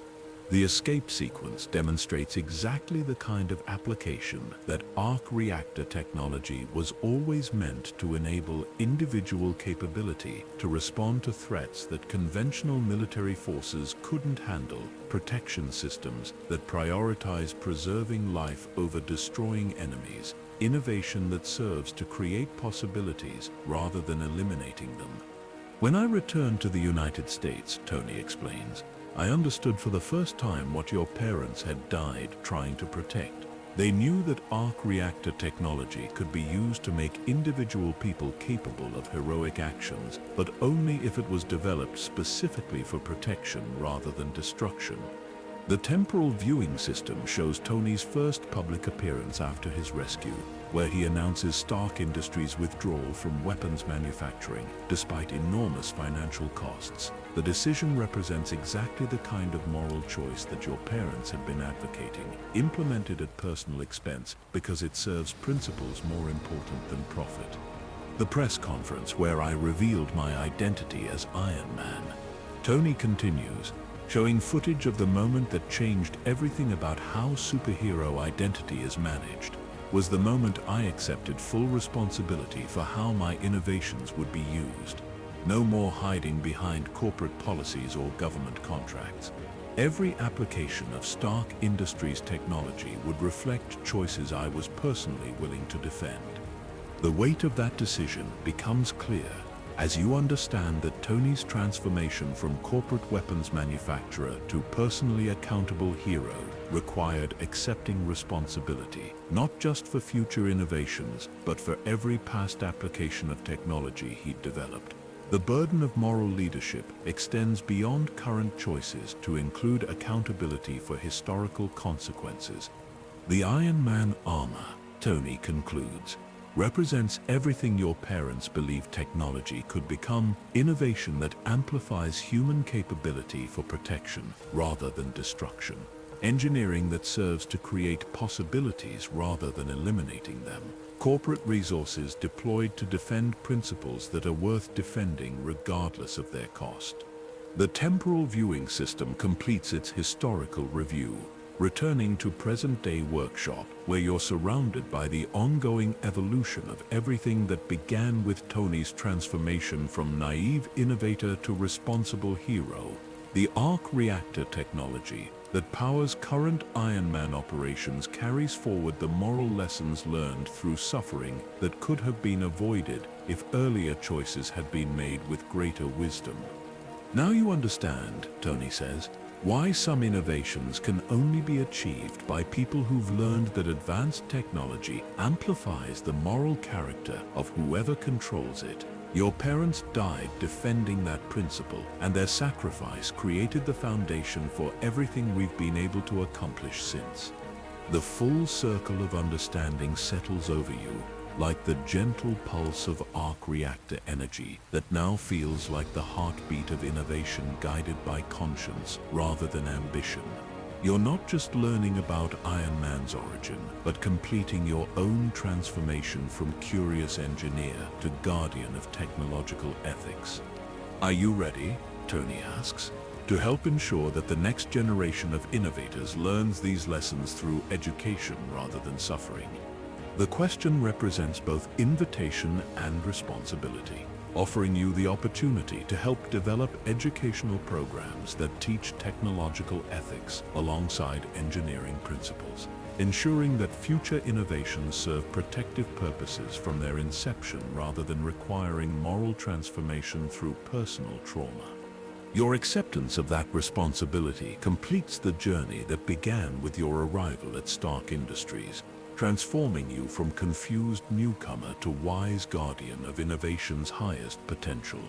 The escape sequence demonstrates exactly the kind of application that arc reactor technology was always meant to enable: individual capability to respond to threats that conventional military forces couldn't handle, protection systems that prioritize preserving life over destroying enemies, innovation that serves to create possibilities rather than eliminating them. When I returned to the United States, Tony explains, I understood for the first time what your parents had died trying to protect. They knew that arc reactor technology could be used to make individual people capable of heroic actions, but only if it was developed specifically for protection rather than destruction. The temporal viewing system shows Tony's first public appearance after his rescue, where he announces Stark Industries' withdrawal from weapons manufacturing despite enormous financial costs. The decision represents exactly the kind of moral choice that your parents had been advocating, implemented at personal expense because it serves principles more important than profit. The press conference where I revealed my identity as Iron Man. Tony continues, showing footage of the moment that changed everything about how superhero identity is managed, was the moment I accepted full responsibility for how my innovations would be used. No more hiding behind corporate policies or government contracts. Every application of Stark Industries technology would reflect choices I was personally willing to defend. The weight of that decision becomes clear as you understand that Tony's transformation from corporate weapons manufacturer to personally accountable hero required accepting responsibility, not just for future innovations, but for every past application of technology he'd developed. The burden of moral leadership extends beyond current choices to include accountability for historical consequences. The Iron Man armor, Tony concludes, represents everything your parents believed technology could become: innovation that amplifies human capability for protection rather than destruction. Engineering that serves to create possibilities rather than eliminating them. Corporate resources deployed to defend principles that are worth defending regardless of their cost. The temporal viewing system completes its historical review, returning to present-day workshop, where you're surrounded by the ongoing evolution of everything that began with Tony's transformation from naive innovator to responsible hero. The arc reactor technology that powers current Iron Man operations carries forward the moral lessons learned through suffering that could have been avoided if earlier choices had been made with greater wisdom. Now you understand, Tony says, why some innovations can only be achieved by people who've learned that advanced technology amplifies the moral character of whoever controls it. Your parents died defending that principle, and their sacrifice created the foundation for everything we've been able to accomplish since. The full circle of understanding settles over you, like the gentle pulse of arc reactor energy that now feels like the heartbeat of innovation guided by conscience rather than ambition. You're not just learning about Iron Man's origin, but completing your own transformation from curious engineer to guardian of technological ethics. Are you ready? Tony asks, to help ensure that the next generation of innovators learns these lessons through education rather than suffering. The question represents both invitation and responsibility, offering you the opportunity to help develop educational programs that teach technological ethics alongside engineering principles, ensuring that future innovations serve protective purposes from their inception rather than requiring moral transformation through personal trauma. Your acceptance of that responsibility completes the journey that began with your arrival at Stark Industries, transforming you from confused newcomer to wise guardian of innovation's highest potential.